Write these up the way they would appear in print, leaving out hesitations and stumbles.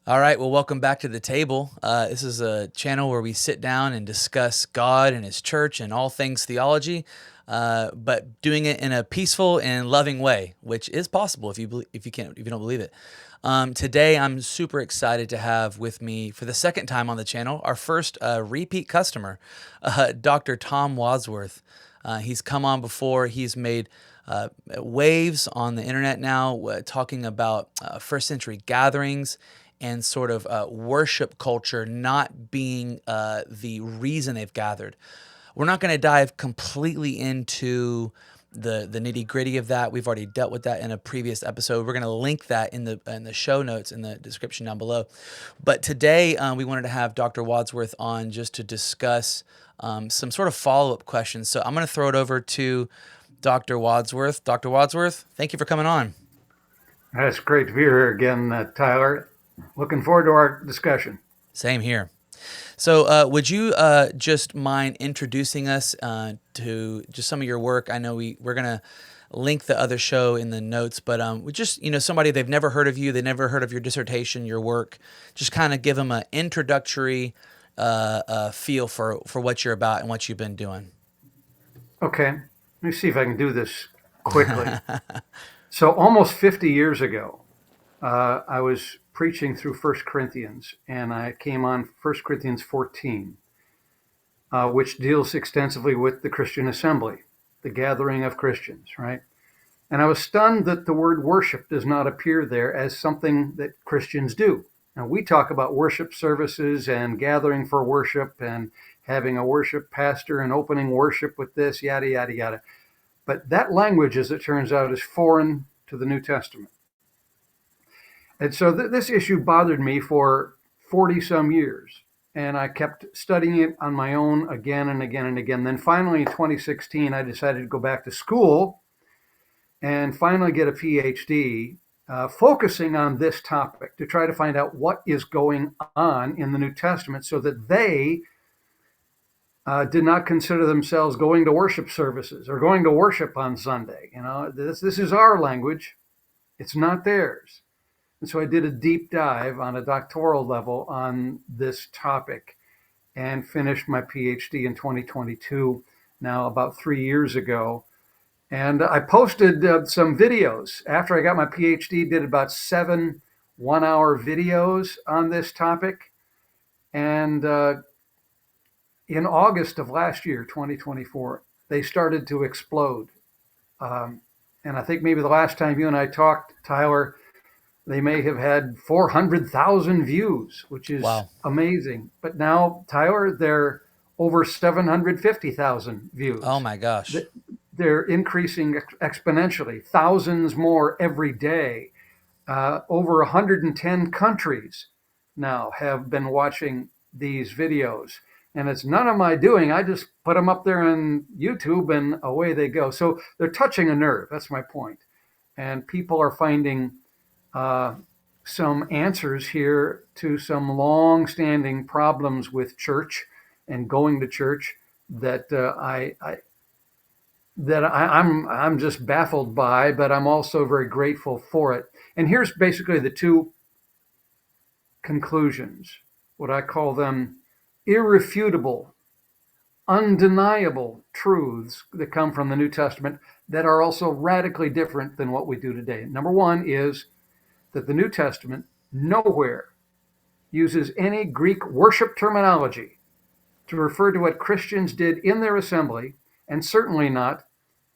All right, well, welcome back to the table. This is a channel where we sit down and discuss God and His church and all things theology, but doing it in a peaceful and loving way, which is possible if you don't believe it. Today, I'm super excited to have with me for the second time on the channel our first repeat customer, Dr. Tom Wadsworth. He's come on before. He's made waves on the internet now, talking about first century gatherings and sort of worship culture not being the reason they've gathered. We're not going to dive completely into the nitty gritty of that. We've already dealt with that in a previous episode. We're going to link that in the show notes in the description down below. But today we wanted to have Dr. Wadsworth on just to discuss some sort of follow up questions. So I'm going to throw it over to Dr. Wadsworth. Dr. Wadsworth, thank you for coming on. It's great to be here again, Tyler. Looking forward to our discussion. Same here. So, would you just mind introducing us to just some of your work? I know we're gonna link the other show in the notes, but we just somebody they've never heard of you, they never heard of your dissertation, your work. Just kind of give them an introductory feel for what you're about and what you've been doing. Okay, let me see if I can do this quickly. So, almost 50 years ago, I was preaching through First Corinthians, and I came on First Corinthians 14, which deals extensively with the Christian assembly, the gathering of Christians, right? And I was stunned that the word worship does not appear there as something that Christians do. Now, we talk about worship services and gathering for worship and having a worship pastor and opening worship with this, yada, yada, yada. But that language, as it turns out, is foreign to the New Testament. And so this issue bothered me for 40 some years. And I kept studying it on my own again and again and again. Then finally, in 2016, I decided to go back to school and finally get a PhD, focusing on this topic to try to find out what is going on in the New Testament so that they did not consider themselves going to worship services or going to worship on Sunday. This is our language, it's not theirs. And so I did a deep dive on a doctoral level on this topic and finished my PhD in 2022, now about 3 years ago. And I posted some videos after I got my PhD, did about 7 1-hour videos on this topic. And in August of last year, 2024, they started to explode. And I think maybe the last time you and I talked, Tyler, they may have had 400,000 views, which is Wow. amazing. But now, Tyler, they're over 750,000 Oh views. my gosh. They're increasing exponentially, thousands more every day. Over 110 countries now have been watching these videos. And it's none of my doing. I just put them up there on YouTube and away they go. So they're touching a nerve. That's my point. And people are finding uh, some answers here to some long-standing problems with church and going to church that I'm just baffled by, but I'm also very grateful for it. And here's basically the two conclusions, what I call them irrefutable, undeniable truths that come from the New Testament that are also radically different than what we do today. Number one is that the New Testament nowhere uses any Greek worship terminology to refer to what Christians did in their assembly, and certainly not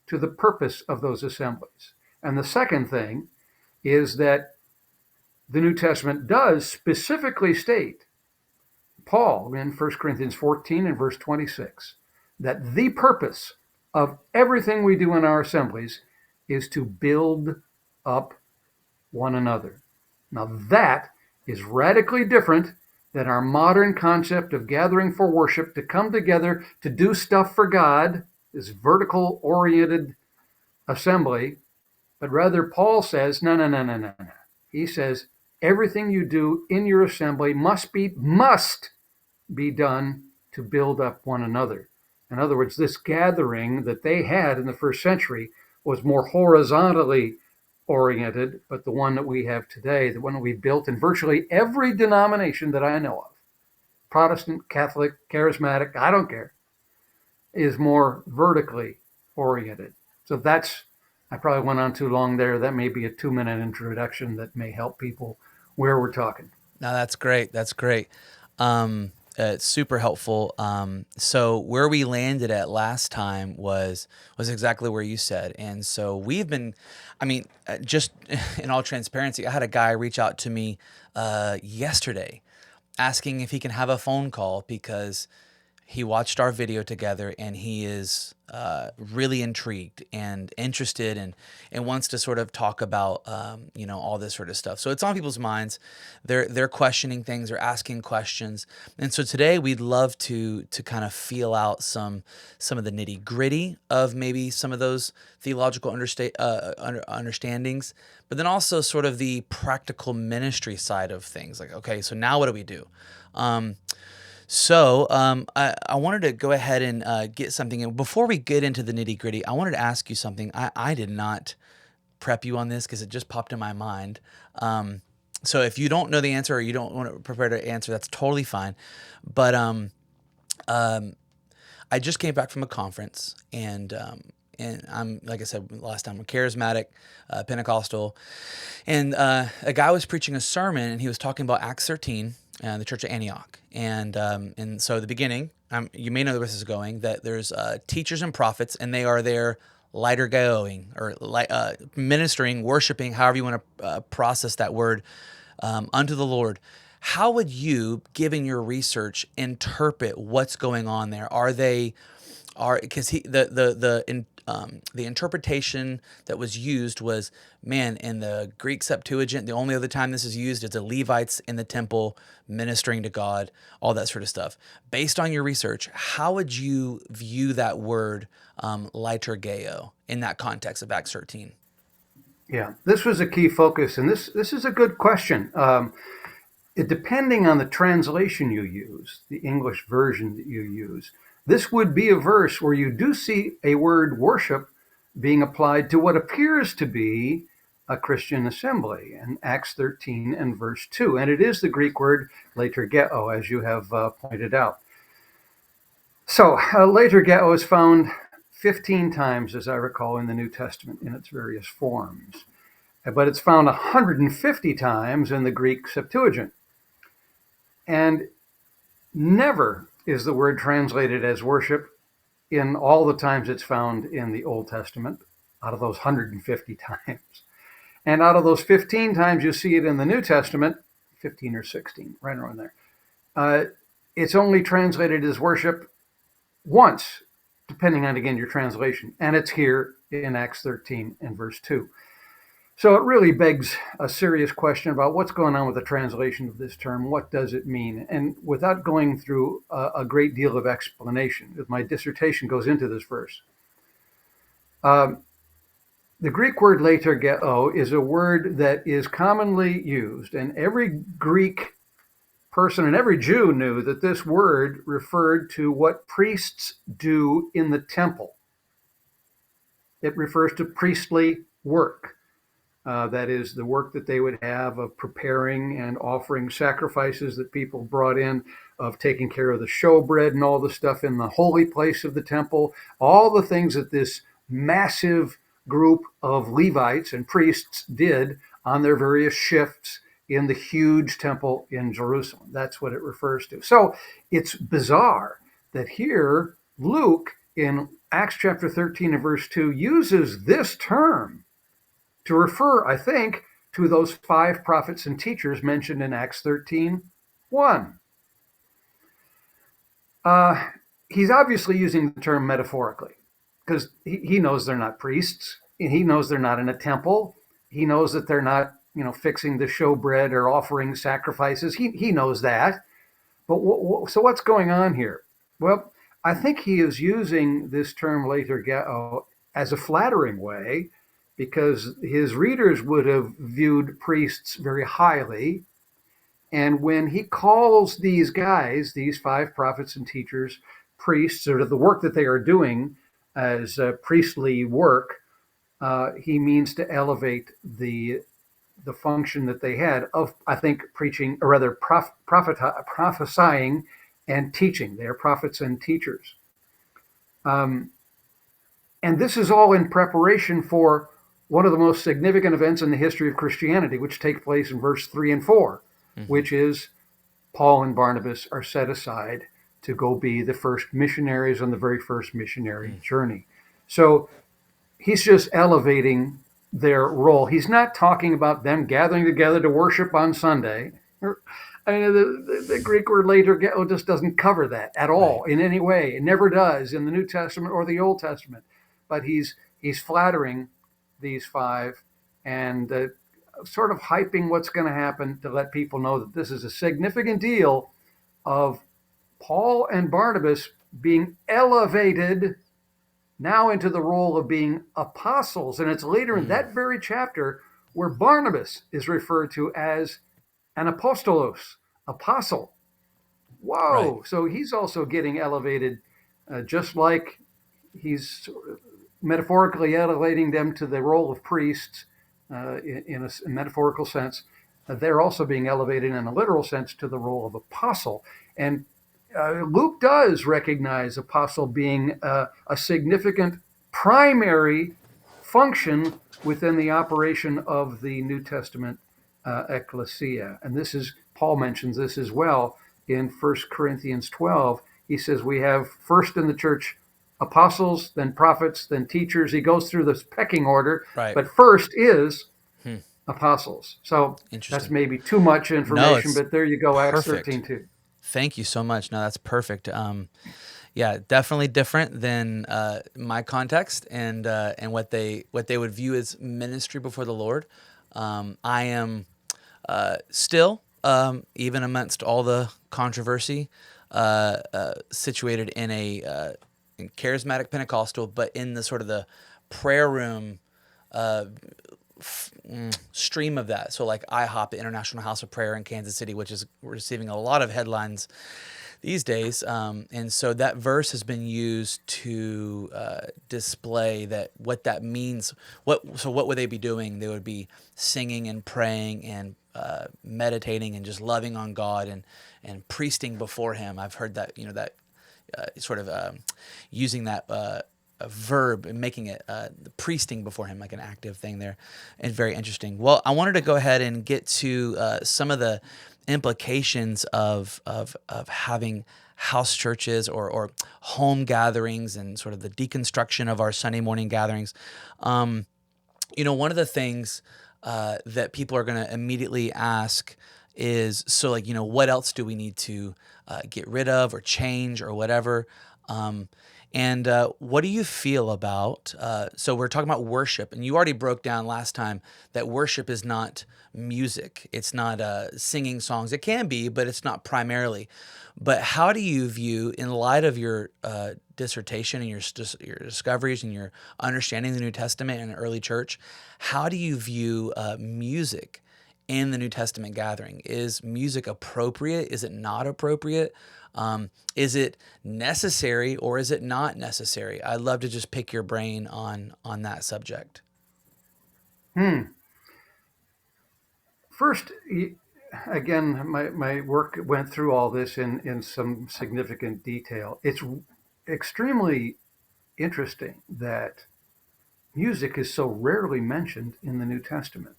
to the purpose of those assemblies. And the second thing is that the New Testament does specifically state, Paul in 1 Corinthians 14 and verse 26, that the purpose of everything we do in our assemblies is to build up one another. Now, that is radically different than our modern concept of gathering for worship, to come together to do stuff for God, this vertical oriented assembly. But rather, Paul says, no, no, no, no, no, no. He says, everything you do in your assembly must be done to build up one another. In other words, this gathering that they had in the first century was more horizontally oriented, but the one that we have today, the one that we built in virtually every denomination that I know of, Protestant, Catholic, Charismatic, I don't care, is more vertically oriented. So that's, I probably went on too long there. That may be a 2-minute introduction that may help people where we're talking. No, that's great. That's great. It's super helpful. So where we landed at last time was exactly where you said, and so we've been. I mean, just in all transparency, I had a guy reach out to me yesterday, asking if he can have a phone call because he watched our video together and he is really intrigued and interested and wants to sort of talk about all this sort of stuff. So it's on people's minds. They're questioning things, they're asking questions, and so today we'd love to kind of feel out some of the nitty gritty of maybe some of those theological understandings, but then also sort of the practical ministry side of things. Like, okay, so now what do we do? I wanted to go ahead and get something in. Before we get into the nitty gritty, I wanted to ask you something. I did not prep you on this because it just popped in my mind. So if you don't know the answer or you don't want to prepare to answer, that's totally fine. But I just came back from a conference, and I'm, like I said last time, I'm charismatic, Pentecostal, and a guy was preaching a sermon, and he was talking about Acts 13, the church of Antioch, and so the beginning, you may know where this is going, that there's teachers and prophets, and they are there liturgioing, or ministering, worshiping, however you want to process that word, unto the Lord. How would you, given your research, interpret what's going on there? Because the interpretation that was used was, man, in the Greek Septuagint, the only other time this is used is the Levites in the temple ministering to God, all that sort of stuff. Based on your research, how would you view that word liturgeo in that context of Acts 13? Yeah, this was a key focus, and this is a good question. Depending on the translation you use, the English version that you use, this would be a verse where you do see a word worship being applied to what appears to be a Christian assembly in Acts 13 and verse 2. And it is the Greek word liturgeo, as you have pointed out. So liturgeo is found 15 times, as I recall, in the New Testament in its various forms. But it's found 150 times in the Greek Septuagint. And never is the word translated as worship in all the times it's found in the Old Testament, out of those 150 times. And out of those 15 times you see it in the New Testament, 15 or 16, right around there, it's only translated as worship once, depending on, again, your translation. And it's here in Acts 13 and verse 2. So it really begs a serious question about what's going on with the translation of this term. What does it mean? And without going through a great deal of explanation, my dissertation goes into this verse. The Greek word liturgeo is a word that is commonly used, and every Greek person and every Jew knew that this word referred to what priests do in the temple. It refers to priestly work. That is the work that they would have of preparing and offering sacrifices that people brought in, of taking care of the showbread and all the stuff in the holy place of the temple, all the things that this massive group of Levites and priests did on their various shifts in the huge temple in Jerusalem. That's what it refers to. So it's bizarre that here Luke in Acts chapter 13 and verse 2 uses this term to refer, I think, to those 5 prophets and teachers mentioned in Acts 13:1. He's obviously using the term metaphorically, because he knows they're not priests. He knows they're not in a temple. He knows that they're not, fixing the showbread or offering sacrifices. He knows that. But so what's going on here? Well, I think he is using this term liturgeo as a flattering way, because his readers would have viewed priests very highly. And when he calls these guys, these 5 prophets and teachers, priests, or the work that they are doing as priestly work, he means to elevate the function that they had of, I think, preaching, or rather prophesying and teaching. They are prophets and teachers. Um, and this is all in preparation for one of the most significant events in the history of Christianity, which take place in verse 3 and 4, Mm-hmm. which is Paul and Barnabas are set aside to go be the first missionaries on the very first missionary journey. So he's just elevating their role. He's not talking about them gathering together to worship on Sunday. I mean, the Greek word later just doesn't cover that at all Right. in any way. It never does in the New Testament or the Old Testament. But he's flattering these five and sort of hyping what's going to happen to let people know that this is a significant deal of Paul and Barnabas being elevated now into the role of being apostles. And it's later in Mm. that very chapter where Barnabas is referred to as an apostolos, apostle. Right. Whoa. So he's also getting elevated, just like he's metaphorically elevating them to the role of priests in a metaphorical sense. They're also being elevated in a literal sense to the role of apostle. And Luke does recognize apostle being a significant primary function within the operation of the New Testament ecclesia. And this is, Paul mentions this as well in 1 Corinthians 12. He says we have first in the church apostles, then prophets, then teachers. He goes through this pecking order, Right. but first is Hmm. apostles. So that's Interesting. maybe too much No, information, it's but there you go, Acts perfect. 13:2. Thank you so much. No, that's perfect. Yeah, definitely different than my context and what they would view as ministry before the Lord. I am still, even amidst all the controversy, situated in a in charismatic Pentecostal, but in the sort of the prayer room stream of that. So like IHOP, the International House of Prayer in Kansas City, which is receiving a lot of headlines these days. And so that verse has been used to display that what that means. What would they be doing? They would be singing and praying and meditating and just loving on God and priesting before Him. I've heard that that sort of using that. A verb and making it the priesting before him like an active thing there, and very interesting. Well, I wanted to go ahead and get to some of the implications of having house churches or home gatherings and sort of the deconstruction of our Sunday morning gatherings. One of the things that people are going to immediately ask is, so like, what else do we need to get rid of or change or whatever? And what do you feel about? So we're talking about worship, and you already broke down last time that worship is not music. It's not singing songs. It can be, but it's not primarily. But how do you view, in light of your dissertation and your discoveries and your understanding of the New Testament and the early church, how do you view music in the New Testament gathering? Is music appropriate? Is it not appropriate? Is it necessary or is it not necessary? I'd love to just pick your brain on that subject. Hmm. First, again, my work went through all this in some significant detail. It's extremely interesting that music is so rarely mentioned in the New Testament.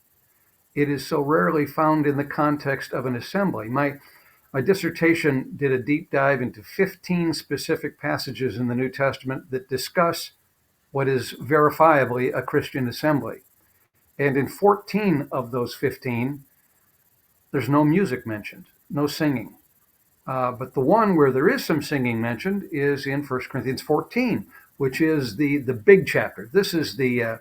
It is so rarely found in the context of an assembly. My dissertation did a deep dive into 15 specific passages in the New Testament that discuss what is verifiably a Christian assembly. And in 14 of those 15, there's no music mentioned, no singing. But the one where there is some singing mentioned is in 1 Corinthians 14, which is the big chapter. This is the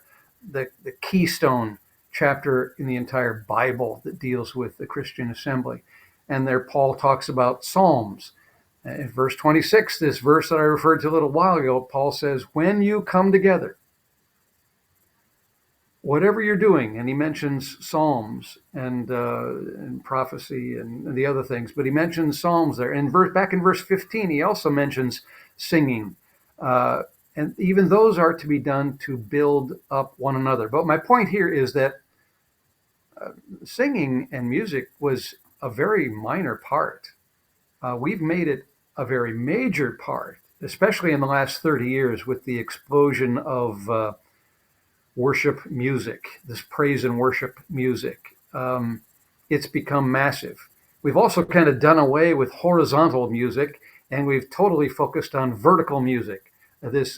keystone chapter in the entire Bible that deals with the Christian assembly. And there Paul talks about psalms. In verse 26, this verse that I referred to a little while ago, Paul says, when you come together, whatever you're doing, and he mentions psalms and prophecy and the other things, but he mentions psalms there. And back in verse 15, he also mentions singing. And even those are to be done to build up one another. But my point here is that singing and music was a very minor part. We've made it a very major part, especially in the last 30 years with the explosion of worship music, this praise and worship music. It's become massive. We've also kind of done away with horizontal music, and we've totally focused on vertical music, this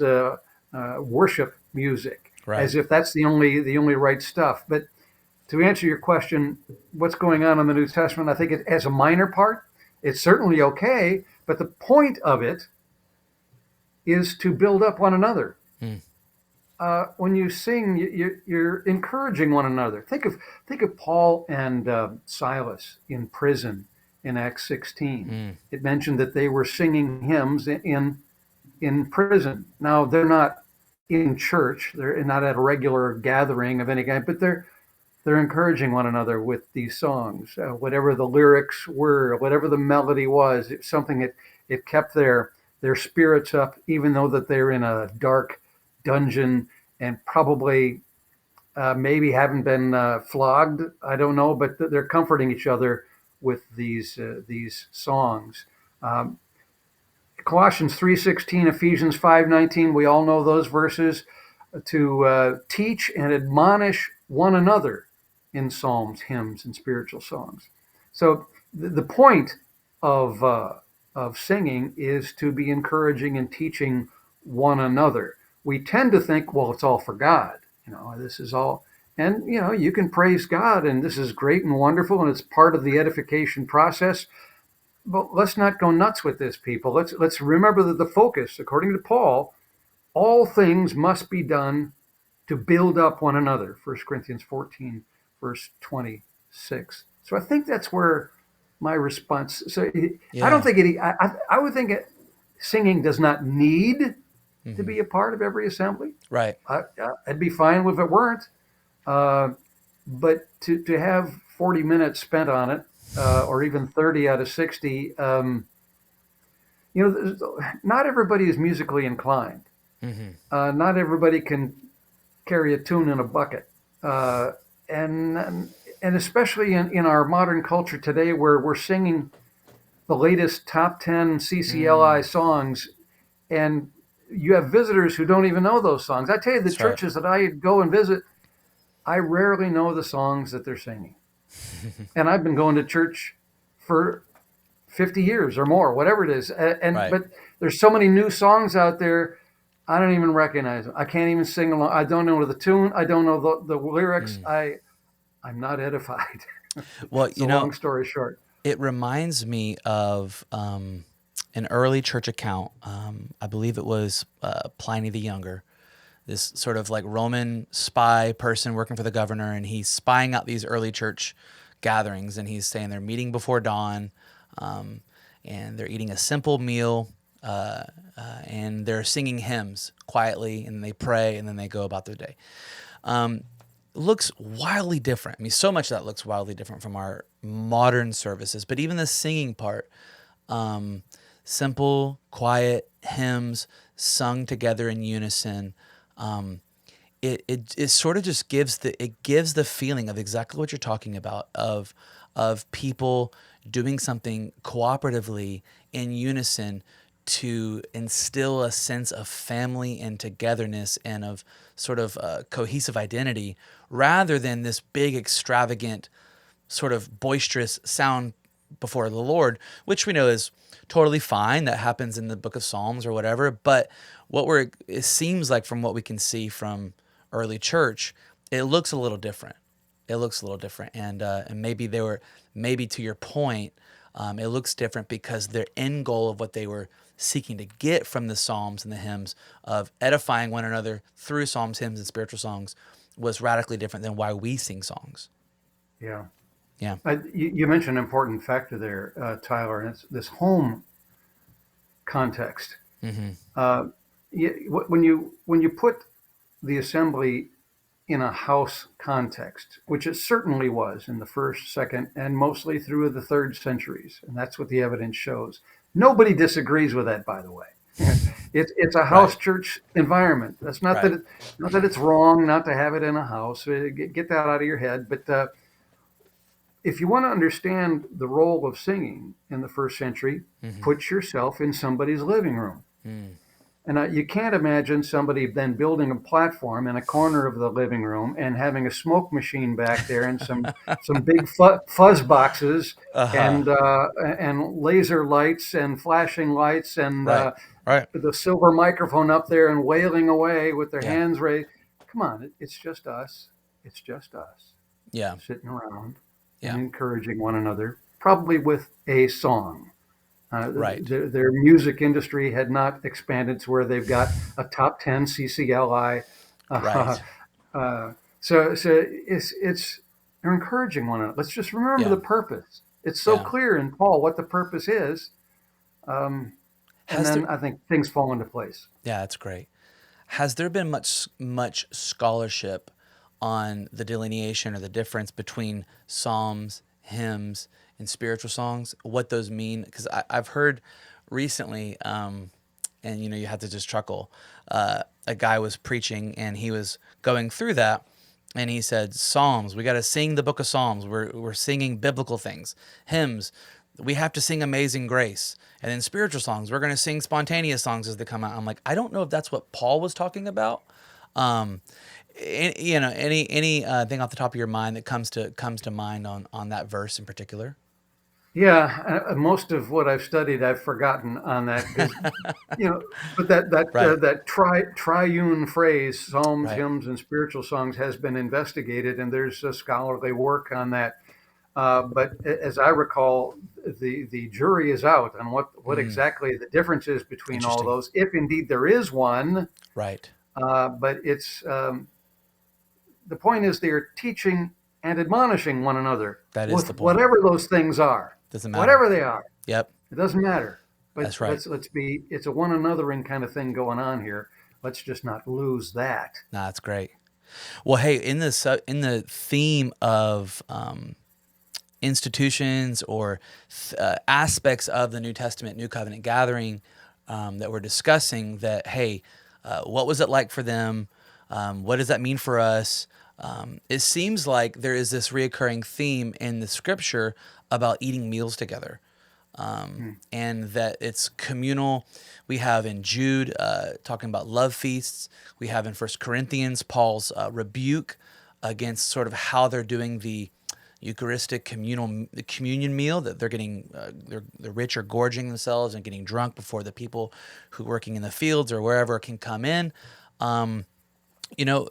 worship music, Right. as if that's the only right stuff. But to answer your question, what's going on in the New Testament? I think it as a minor part, it's certainly okay, but the point of it is to build up one another. Mm. When you sing, you're encouraging one another. Think of Paul and Silas in prison in Acts 16. Mm. It mentioned that they were singing hymns in prison. Now they're not in church; they're not at a regular gathering of any kind, but they're encouraging one another with these songs. Whatever the lyrics were, whatever the melody was, it's something that it kept their spirits up, even though that they're in a dark dungeon and probably maybe haven't been flogged. I don't know, but they're comforting each other with these songs. Um, Colossians 3:16, Ephesians 5:19. We all know those verses to teach and admonish one another in psalms, hymns, and spiritual songs. So the point of singing is to be encouraging and teaching one another. We tend to think, well, it's all for God. This is all, and you can praise God, and this is great and wonderful, and it's part of the edification process. But let's not go nuts with this, people. Let's remember that the focus, according to Paul, all things must be done to build up one another. 1 Corinthians 14, verse 26. So I think that's where my response. So I don't Yeah. think it. I would think singing does not need to Hmm. be a part of every assembly. Right. I'd be fine if it weren't. Uh, but to have 40 minutes spent on it, or even 30 out of 60, not everybody is musically inclined. Hmm. Not everybody can carry a tune in a bucket. Uh, and especially in our modern culture today, where we're singing the latest top 10 CCLI Mm. songs, and you have visitors who don't even know those songs. I tell you, the That's right. churches that I go and visit, I rarely know the songs that they're singing. And I've been going to church for 50 years or more, whatever it is. And Right. but there's so many new songs out there, I don't even recognize them. I can't even sing along. I don't know the tune. I don't know the lyrics. Mm. I'm not edified. Well, It's a long story short. it reminds me of an early church account. I believe it was Pliny the Younger, this sort of like Roman spy person working for the governor, and he's spying out these early church gatherings, and he's saying they're meeting before dawn, um, and they're eating a simple meal, and they're singing hymns quietly, and they pray, and then they go about their day. Looks wildly different. I mean, so much of that looks wildly different from our modern services, but even the singing part, um, simple, quiet hymns sung together in unison. Um, it sort of just gives the feeling of exactly what you're talking about of people doing something cooperatively in unison to instill a sense of family and togetherness and of sort of cohesive identity rather than this big extravagant sort of boisterous sound before the Lord, which we know is totally fine. That happens in the book of Psalms or whatever. But it seems like from what we can see from early church, it looks a little different. It looks a little different. And maybe to your point, it looks different because their end goal of what they were seeking to get from the Psalms and the hymns of edifying one another through Psalms, hymns, and spiritual songs was radically different than why we sing songs. Yeah. Yeah. You mentioned an important factor there, Tyler, and it's this home context. Hmm. Uh, when you put the assembly in a house context, which it certainly was in the first, second, and mostly through the third centuries, and that's what the evidence shows. Nobody disagrees with that, by the way. It's a house Right. church environment. That's Right. not that it's wrong not to have it in a house. Get that out of your head. But if you want to understand the role of singing in the first century, Mm-hmm. put yourself in somebody's living room. Mm. And you can't imagine somebody then building a platform in a corner of the living room and having a smoke machine back there and some big fuzz boxes Uh-huh. and laser lights and flashing lights and Right. Right. the silver microphone up there and wailing away with their Yeah. hands raised. Come on, it's just us. It's just us Yeah. sitting around and Yeah. encouraging one another, probably with a song. Right. Their music industry had not expanded to where they've got a top 10 CCLI. Uh, Right. uh, so it's they're encouraging one another. Let's just remember Yeah. the purpose. It's so Yeah. clear in Paul what the purpose is, um, and Has there then I think things fall into place. Yeah, that's great. Has there been much scholarship on the delineation or the difference between psalms, hymns, and spiritual songs? What those mean? Because I've heard recently, and you have to just chuckle. A guy was preaching and he was going through that, and he said, "Psalms, we got to sing the book of Psalms. We're singing biblical things. Hymns, we have to sing Amazing Grace." And then spiritual songs, we're going to sing spontaneous songs as they come out. I'm like, I don't know if that's what Paul was talking about. Um, any thing off the top of your mind that comes to mind on that verse in particular? Yeah, most of what I've studied, I've forgotten on that because but Right, that triune phrase, psalms, right. hymns, and spiritual songs, has been investigated, and there's a scholarly work on that. But as I recall, the jury is out on what Mm, exactly the difference is between all interesting. those, if indeed there is one. Right. But it's the point is they are teaching and admonishing one another That is with the point. whatever those things are, Doesn't matter. whatever they are. Yep. It doesn't matter. But That's right. let's be. It's a one anothering kind of thing going on here. Let's just not lose that. Nah, that's great. Well, hey, in the theme of institutions or aspects of the New Testament, New Covenant gathering that we're discussing, that hey, what was it like for them? What does that mean for us? It seems like there is this reoccurring theme in the Scripture about eating meals together, Hmm. and that it's communal. We have in Jude talking about love feasts. We have in First Corinthians Paul's rebuke against sort of how they're doing the Eucharistic communal the communion meal, that they're getting the rich are gorging themselves and getting drunk before the people who are working in the fields or wherever can come in.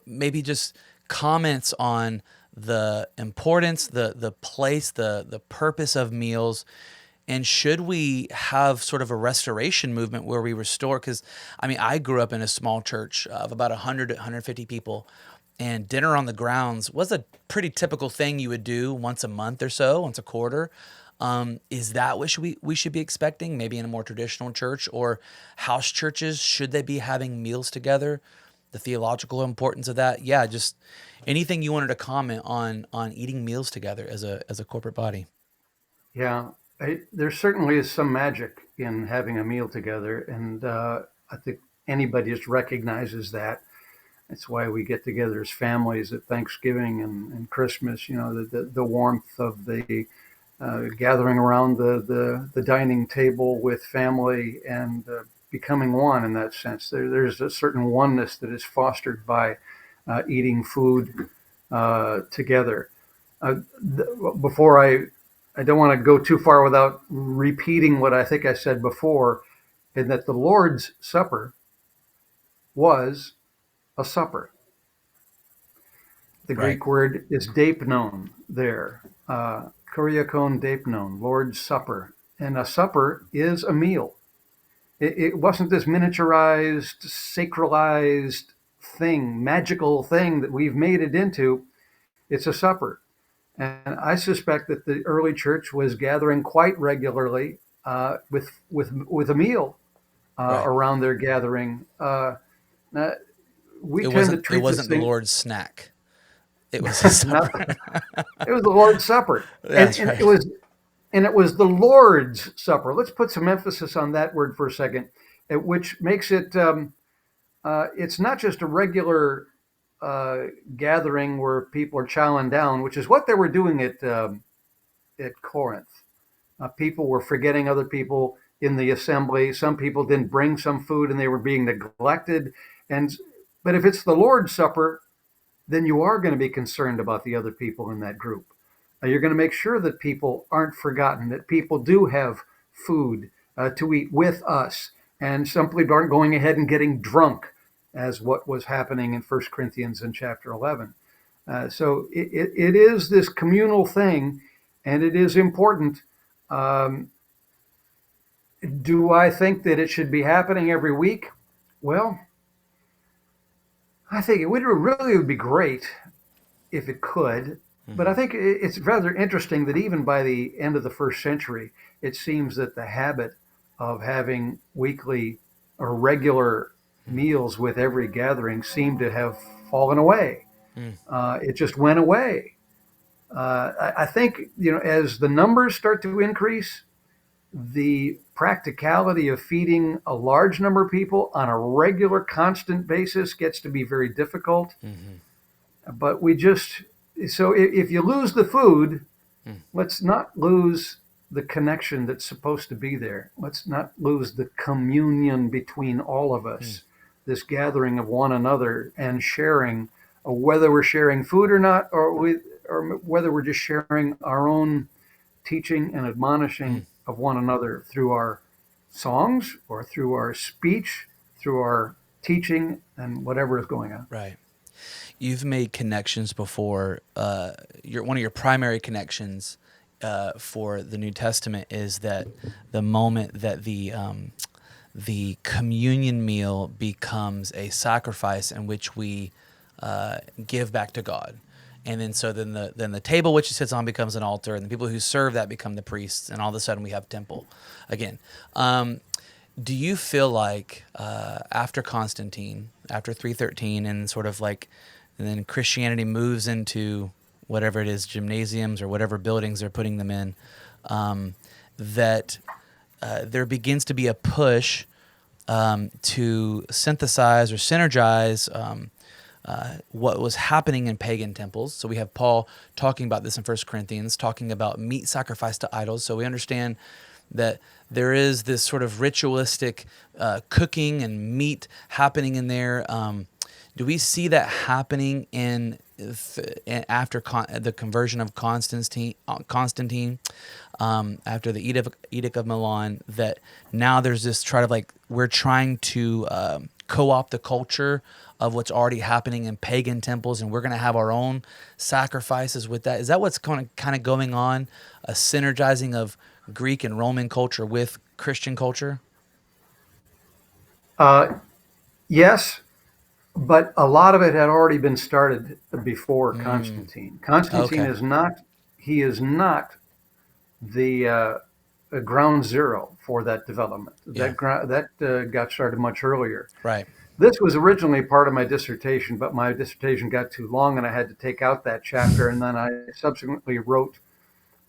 Maybe just comments on the importance, the place, the purpose of meals, and should we have sort of a restoration movement where we restore? Because I mean, I grew up in a small church of about 100 to 150 people, and dinner on the grounds was a pretty typical thing you would do once a month or so, once a quarter. Is that what we should be expecting? Maybe in a more traditional church or house churches, should they be having meals together? The theological importance of that. Yeah, just anything you wanted to comment on eating meals together as a corporate body. Yeah, there certainly is some magic in having a meal together, and I think anybody just recognizes that. That's why we get together as families at Thanksgiving and Christmas. The warmth of the gathering around the dining table with family and becoming one in that sense. There's a certain oneness that is fostered by eating food together. Uh, Before I don't want to go too far without repeating what I think I said before, in that the Lord's Supper was a supper. The Right, Greek word is dapnon there, kuriakon dapnon, Lord's Supper. And a supper is a meal. It wasn't this miniaturized, sacralized thing, magical thing that we've made it into. It's a supper. And I suspect that the early church was gathering quite regularly with a meal right. around their gathering. Uh, we It tend to wasn't it treat this wasn't the thing Lord's snack. It was a not. supper. It was the Lord's Supper, and, That's and right. it was the Lord's Supper. Let's put some emphasis on that word for a second. which makes it it's not just a regular uh, gathering where people are chowing down, which is what they were doing at Corinth. People were forgetting other people in the assembly. Some people didn't bring some food and they were being neglected. And but if it's the Lord's Supper, then you are going to be concerned about the other people in that group. You're going to make sure that people aren't forgotten, that people do have food to eat with us, and simply aren't going ahead and getting drunk, as what was happening in 1 Corinthians in chapter 11. So it is this communal thing, and it is important. Um, do I think that it should be happening every week? Well, I think it would really would be great if it could. But I Hmm. think it's rather interesting that even by the end of the first century, it seems that the habit of having weekly or regular meals with every gathering seemed to have fallen away. Mm. It just went away. I think as the numbers start to increase, the practicality of feeding a large number of people on a regular, constant basis gets to be very difficult. Hmm. But we just so if you lose the food, Mm. let's not lose the connection that's supposed to be there. Let's not lose the communion between all of Mm. us, this gathering of one another and sharing, whether we're sharing food or not, or whether we're just sharing our own teaching and admonishing Mm. of one another through our songs or through our speech, through our teaching, and whatever is going on. Right. You've made connections before. One of your primary connections for the New Testament is that the moment that the communion meal becomes a sacrifice in which we give back to God. And then the table which it sits on becomes an altar, and the people who serve that become the priests, and all of a sudden we have temple again. Do you feel like after Constantine, after 313, and sort of like, and then Christianity moves into whatever it is, gymnasiums or whatever buildings they're putting them in, that there begins to be a push to synthesize or synergize what was happening in pagan temples. So we have Paul talking about this in 1 Corinthians, talking about meat sacrificed to idols. So we understand that there is this sort of ritualistic cooking and meat happening in there. Do we see that happening after the conversion of Constantine, after the Edict of Milan? That now there's this try to like we're trying to co-opt the culture of what's already happening in pagan temples, and we're going to have our own sacrifices with that. Is that what's kind of going on? A synergizing of Greek and Roman culture with Christian culture? Uh, yes, but a lot of it had already been started before Mm, Constantine. Constantine okay. is not, he is not the ground zero for that development. Yeah. That got started much earlier. Right. This was originally part of my dissertation, but my dissertation got too long and I had to take out that chapter. And then I subsequently wrote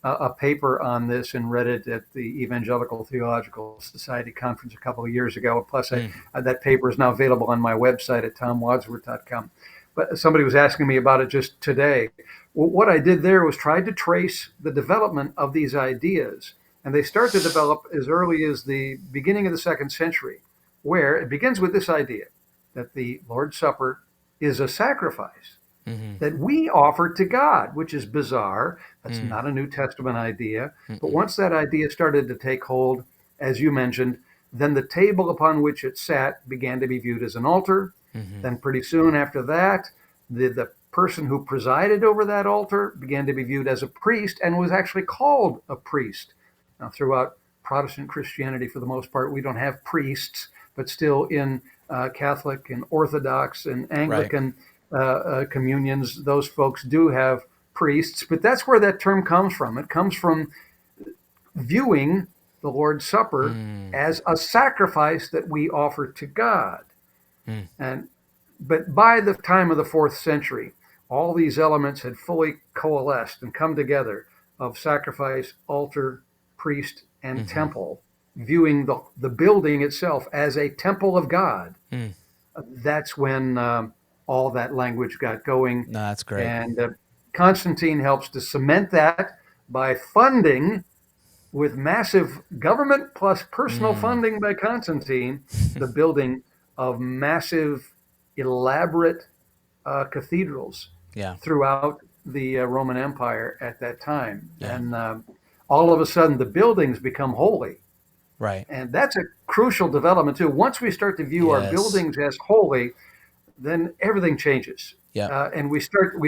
a paper on this and read it at the Evangelical Theological Society conference a couple of years ago. Plus, Mm, that paper is now available on my website at tomwadsworth.com. But somebody was asking me about it just today. Well, what I did there was try to trace the development of these ideas. And they start to develop as early as the beginning of the second century, where it begins with this idea that the Lord's Supper is a sacrifice mm-hmm, that we offer to God, which is bizarre. That's mm, not a New Testament idea. But mm-mm, once that idea started to take hold, as you mentioned, then the table upon which it sat began to be viewed as an altar. mm-hmm, Then, pretty soon after that, the person who presided over that altar began to be viewed as a priest and was actually called a priest. Now, throughout Protestant Christianity, for the most part, we don't have priests, but still in Catholic and Orthodox and right. Anglican communions, those folks do have priests. But that's where that term comes from. It comes from viewing the Lord's Supper Mm, as a sacrifice that we offer to God. mm, And but by the time of the fourth century, all these elements had fully coalesced and come together of sacrifice, altar, priest, and mm-hmm, temple. viewing the building itself as a temple of God, Mm. that's when all that language got going. No, that's great. And Constantine helps to cement that by funding, with massive government plus personal Mm. funding by Constantine, the building of massive, elaborate cathedrals Yeah. throughout the Roman Empire at that time. Yeah. And all of a sudden, the buildings become holy. Right. And that's a crucial development, too. Once we start to view our Yes. buildings as holy, then everything changes. Yep. And we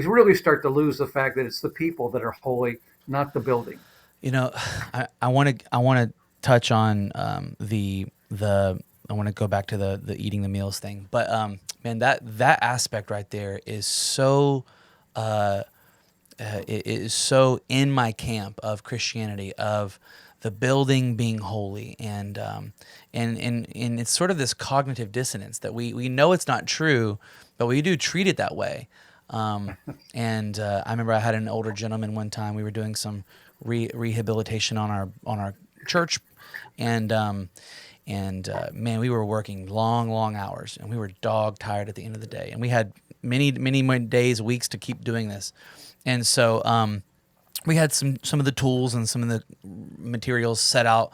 really start to lose the fact that it's the people that are holy, not the building. You know, I want to touch on the I want to go back to the eating the meals thing, but man, that aspect right there is so it is so in my camp of Christianity, of the building being holy, and it's sort of this cognitive dissonance that we know it's not true, but we do treat it that way. And I remember I had an older gentleman one time. We were doing some rehabilitation on our church, and man, we were working long hours, and we were dog tired at the end of the day, and we had many more days, weeks to keep doing this, and so we had some of the tools and some of the materials set out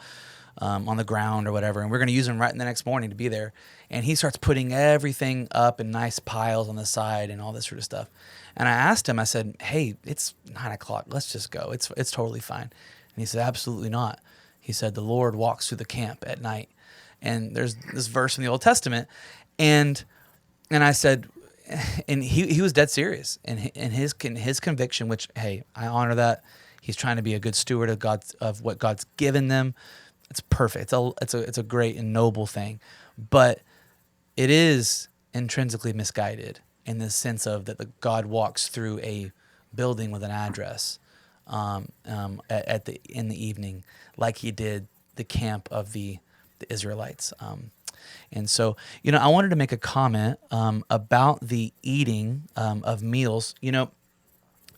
on the ground or whatever, and we're going to use them right in the next morning to be there. And he starts putting everything up in nice piles on the side and all this sort of stuff. And I asked him, I said, "Hey, it's 9 o'clock. Let's just go. It's totally fine." And he said, "Absolutely not." He said, "The Lord walks through the camp at night." And there's this verse in the Old Testament, and I said, and he was dead serious, and his conviction, which, hey, I honor that. He's trying to be a good steward of what God's given them. It's perfect. It's a great and noble thing, but it is intrinsically misguided in the sense of that God walks through a building with an address in the evening, like he did the camp of the Israelites. And so, I wanted to make a comment about the eating of meals.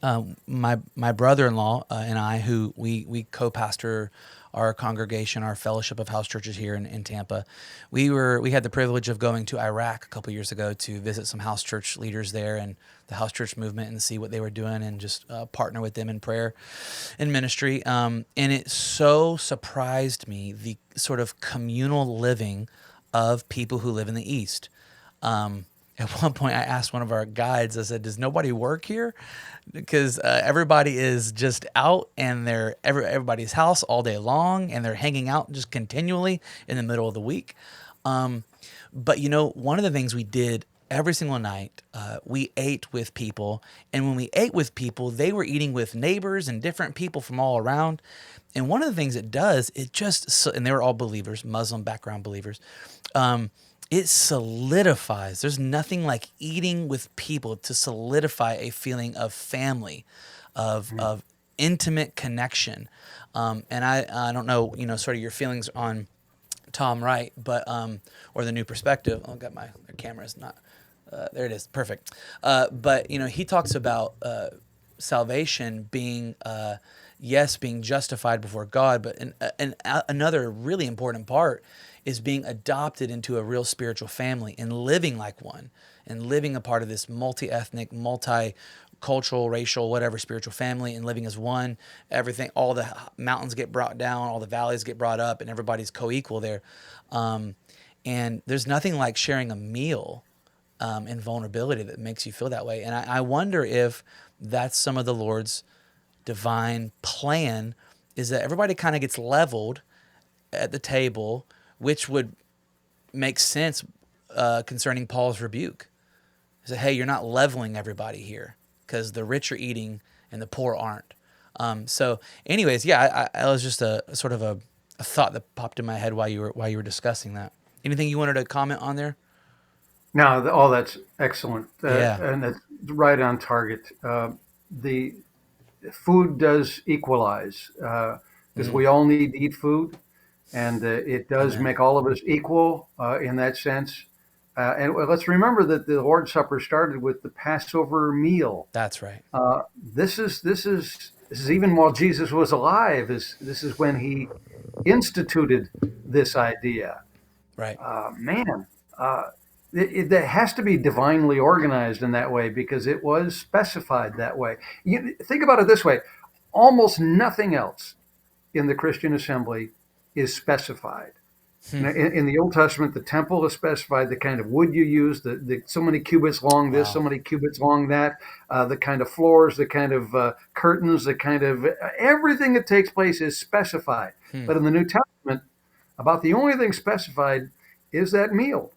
My brother-in-law and I, who we co-pastor our congregation, our fellowship of house churches here in Tampa, we had the privilege of going to Iraq a couple years ago to visit some house church leaders there and the house church movement, and see what they were doing, and just partner with them in prayer and ministry. And it so surprised me, the sort of communal living of people who live in the East. At one point, I asked one of our guides, I said, "Does nobody work here?" Because everybody is just out, and they're everybody's house all day long, and they're hanging out just continually in the middle of the week. But one of the things we did every single night, we ate with people, and when we ate with people, they were eating with neighbors and different people from all around. And one of the things it does, and they were all believers, Muslim background believers. It solidifies. There's nothing like eating with people to solidify a feeling of family, of intimate connection. And I don't know, sort of your feelings on Tom Wright, but or the New Perspective. Oh, got my camera's not. There it is. Perfect. But he talks about salvation being yes, being justified before God, but another really important part is being adopted into a real spiritual family and living like one, and living a part of this multi-ethnic, multi-cultural, racial, whatever spiritual family, and living as one. Everything, all the mountains get brought down, all the valleys get brought up, and everybody's co-equal there. And there's nothing like sharing a meal and vulnerability that makes you feel that way. And I wonder if that's some of the Lord's divine plan, is that everybody kind of gets leveled at the table, which would make sense concerning Paul's rebuke. He said, "Hey, you're not leveling everybody here, because the rich are eating and the poor aren't." So anyways, yeah, I was just a sort of a thought that popped in my head while you were discussing that. Anything you wanted to comment on there? Now, all that's excellent, Yeah. and that's right on target. The food does equalize, because Mm. we all need to eat food, and it does Amen. make all of us equal in that sense. And let's remember that the Lord's Supper started with the Passover meal. That's right. This is even while Jesus was alive. This is when instituted this idea, Right. man, it has to be divinely organized in that way because it was specified that way. You think about it this way: almost nothing else in the Christian assembly is specified. Hmm. In the Old Testament, the temple is specified, the kind of wood you use, so many cubits long this, so Wow. many cubits long that, the kind of floors, the kind of curtains, the kind of everything that takes place is specified. Hmm. But in the New Testament, about the only thing specified is that meal.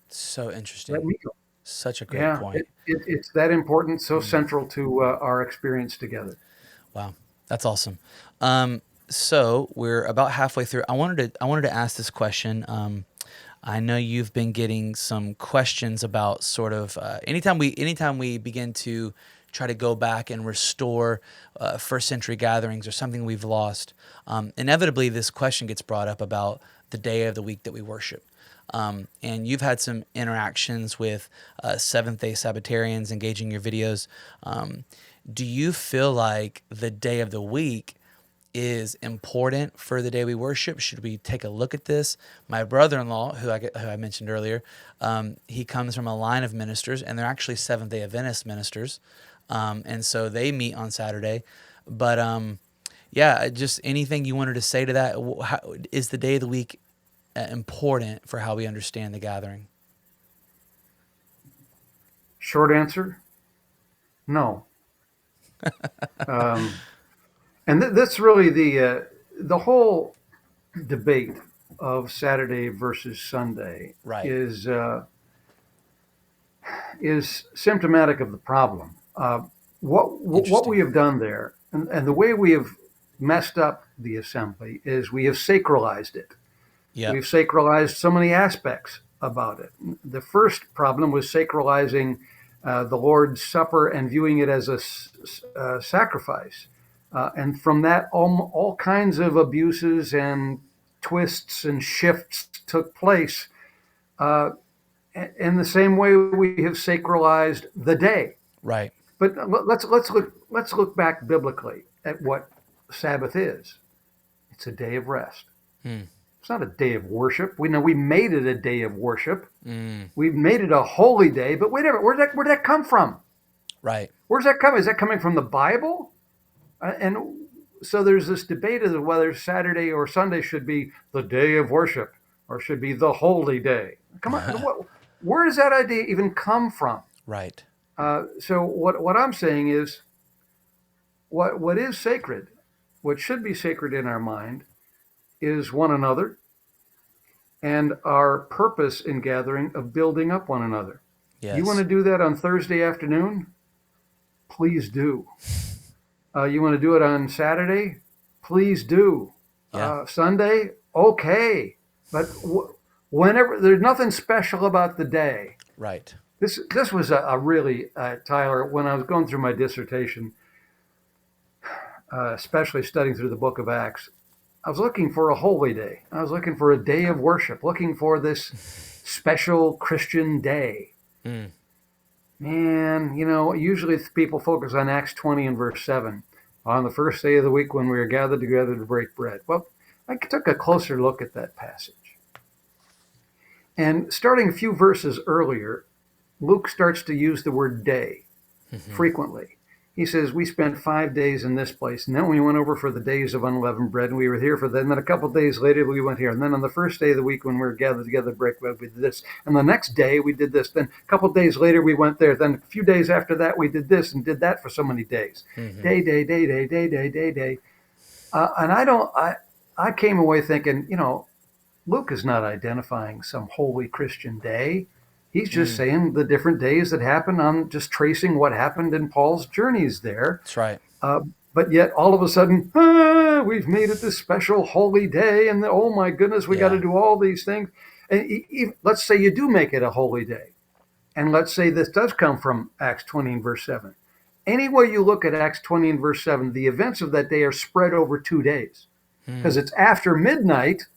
So That interesting. meal. Such a great Yeah, point. it's that important, so Hmm. central to our experience together. Wow, that's awesome. So we're about halfway through. I wanted to ask this question. I know you've been getting some questions about sort of anytime we begin to try to go back and restore first century gatherings or something we've lost. Inevitably, this question gets brought up about the day of the week that we worship. And you've had some interactions with Seventh Day Sabbatarians engaging your videos. Do you feel like the day of the week is important for the day we worship? Should we take a look at this? My brother-in-law, who I mentioned earlier, he comes from a line of ministers, and they're actually Seventh Day Adventist ministers, and so they meet on Saturday. But yeah, just anything you wanted to say to that? How, is the day of the week important for how we understand the gathering? Short answer: no. Um, and that's really the whole debate of Saturday versus Sunday Right. is symptomatic of the problem. What we Interesting. have done there, and the way we have messed up the assembly is we have sacralized it. Yep. We've sacralized so many aspects about it. The first problem was sacralizing the Lord's Supper and viewing it as a sacrifice. And from that, all kinds of abuses and twists and shifts took place. Uh, in the same way, we have sacralized the day. Right. But let's look back biblically at what Sabbath is. It's a day of rest. Hmm. It's not a day of worship. We know we made it a day of worship. Mm. We've made it a holy day. But wait a minute, where did that come from? Right. Where's that coming? Is that coming from the Bible? And so there's this debate of whether Saturday or Sunday should be the day of worship or should be the holy day. Come on, where does that idea even come from? Right. So what I'm saying is what is sacred, what should be sacred in our mind, is one another and our purpose in gathering of building up one another. You want Yes. to do that on Thursday afternoon? Please do. You want to do it on Saturday? Please do. Yeah. Sunday? Okay. But whenever, there's nothing special about the day. Right. This was a really, Tyler, when I was going through my dissertation, especially studying through the book of Acts, I was looking for a holy day. I was looking for a day of worship, looking for this special Christian day. Mm. Man, usually people focus on Acts 20 and verse 7. On the first day of the week when we are gathered together to break bread. Well, I took a closer look at that passage. And starting a few verses earlier, Luke starts to use the word day Hmm. frequently. He says, we spent 5 days in this place, and then we went over for the days of unleavened bread, and we were here for that. And then a couple of days later, we went here. And then on the first day of the week when we were gathered together to break bread, we did this. And the next day, we did this. Then a couple of days later, we went there. Then a few days after that, we did this and did that for so many days. Hmm. Day, day, day, day, day, day, day, day. And I came away thinking, Luke is not identifying some holy Christian day. He's just Mm. saying the different days that happen on just tracing what happened in Paul's journeys there. That's right. Uh, but yet all of a sudden, we've made it this special holy day. And oh my goodness, we got to Yeah. do all these things. And let's say you do make it a holy day. And let's say this does come from Acts 20 and verse 7. Any way you look at Acts 20 and verse 7, the events of that day are spread over 2 days. Mm. Because it's after midnight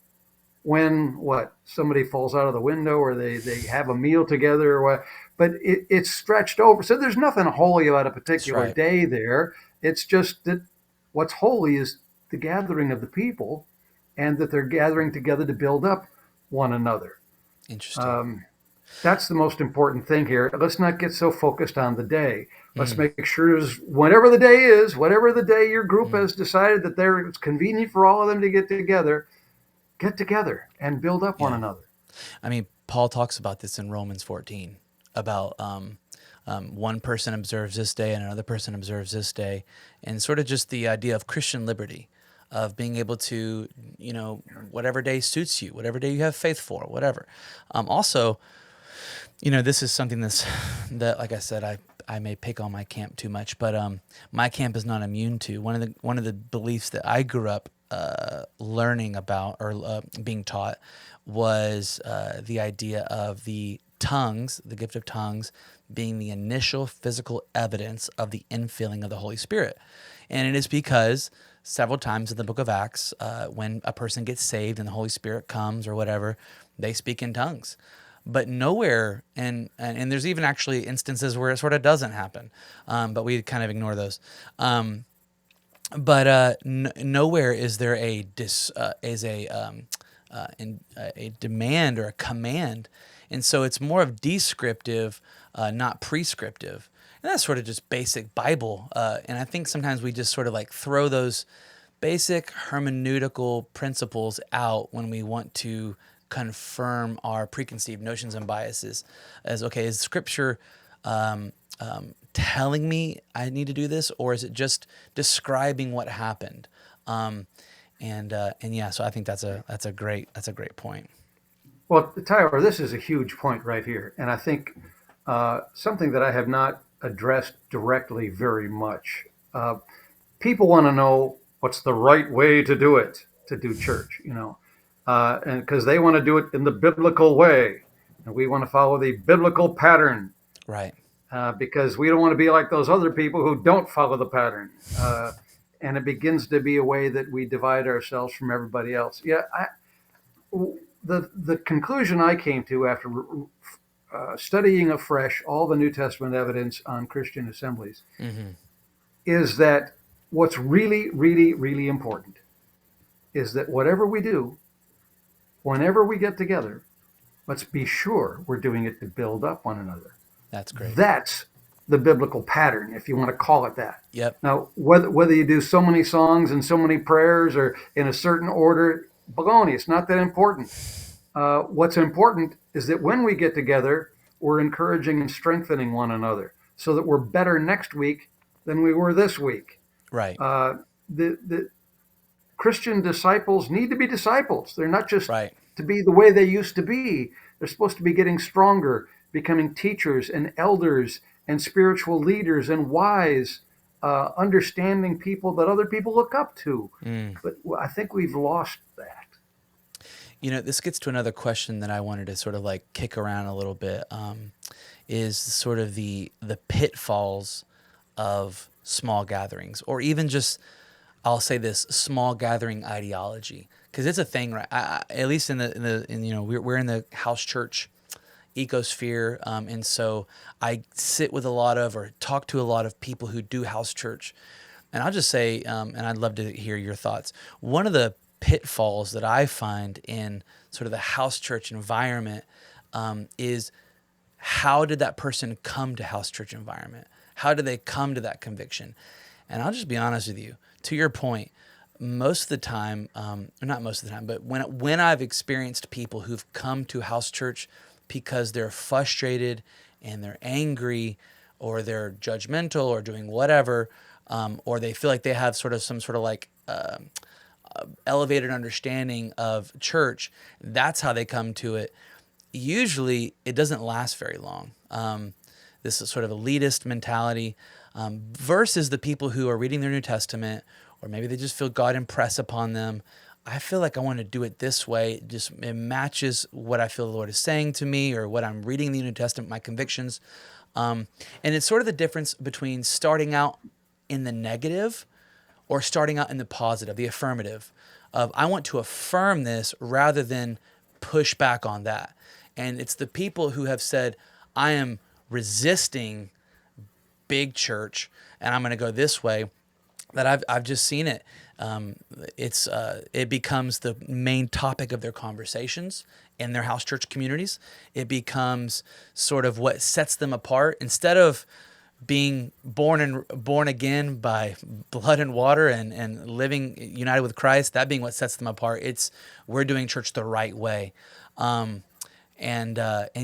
when somebody falls out of the window or they have a meal together or what, but it's stretched over. So there's nothing holy about a That's particular right. day there. It's just that what's holy is the gathering of the people and that they're gathering together to build up one another. Interesting. That's the most important thing here. Let's not get so focused on the day. Let's Mm, make sure whatever the day is, whatever the day your group mm. has decided that it's convenient for all of them to get together and build up one Yeah. another. I mean, Paul talks about this in Romans 14 about one person observes this day and another person observes this day, and sort of just the idea of Christian liberty, of being able to, whatever day suits you, whatever day you have faith for, whatever. Also, this is something that, like I said, I may pick on my camp too much, but my camp is not immune to. One of the beliefs that I grew up learning about or being taught was the idea of the tongues, the gift of tongues, being the initial physical evidence of the infilling of the Holy Spirit. And it is because several times in the book of Acts, when a person gets saved and the Holy Spirit comes or whatever, they speak in tongues. But nowhere, and there's even actually instances where it sort of doesn't happen, but we kind of ignore those. But nowhere is there a a demand or a command, and so it's more of descriptive, not prescriptive, and that's sort of just basic Bible. And I think sometimes we just sort of like throw those basic hermeneutical principles out when we want to confirm our preconceived notions and biases. As okay, is Scripture telling me I need to do this, or is it just describing what happened? And yeah, so I think that's a great point. Well, Tyler, this is a huge point right here, and I think something that I have not addressed directly very much. People want to know what's the right way to do it, to do church, and because they want to do it in the biblical way, and we want to follow the biblical pattern, Right. because we don't want to be like those other people who don't follow the pattern. And it begins to be a way that we divide ourselves from everybody else. Yeah, the conclusion I came to after studying afresh all the New Testament evidence on Christian assemblies Mm-hmm. is that what's really, really, really important is that whatever we do, whenever we get together, let's be sure we're doing it to build up one another. That's great. That's the biblical pattern, if you want to call it that. Yep. Now, whether you do so many songs and so many prayers or in a certain order, baloney, it's not that important. What's important is that when we get together, we're encouraging and strengthening one another so that we're better next week than we were this week. Right. The Christian disciples need to be disciples. They're not just Right. to be the way they used to be. They're supposed to be getting stronger, becoming teachers and elders and spiritual leaders and wise, understanding people that other people look up to. Mm. But I think we've lost that. This gets to another question that I wanted to sort of like kick around a little bit, is sort of the pitfalls of small gatherings, or even just, I'll say this, small gathering ideology, because it's a thing, right? At least we're in the house church ecosphere, and so I sit with a lot of or talk to a lot of people who do house church, and I'll just say, and I'd love to hear your thoughts. One of the pitfalls that I find in sort of the house church environment is, how did that person come to house church environment? How did they come to that conviction? And I'll just be honest with you. To your point, most of the time, not most of the time, but when I've experienced people who've come to house church because they're frustrated and they're angry or they're judgmental or doing whatever, or they feel like they have some sort of like elevated understanding of church, that's how they come to it. Usually it doesn't last very long. This is sort of elitist mentality, versus the people who are reading their New Testament, or maybe they just feel God impress upon them. I feel like I want to do it this way. It matches what I feel the Lord is saying to me, or what I'm reading in the New Testament, my convictions. And it's sort of the difference between starting out in the negative or starting out in the positive, the affirmative, of I want to affirm this rather than push back on that. And it's the people who have said, I am resisting big church and I'm going to go this way. that I've just seen it. Um, it becomes the main topic of their conversations in their house church communities. It becomes sort of what sets them apart instead of being born again by blood and water and living united with Christ. That being what sets them apart. It's we're doing church the right way. Um, and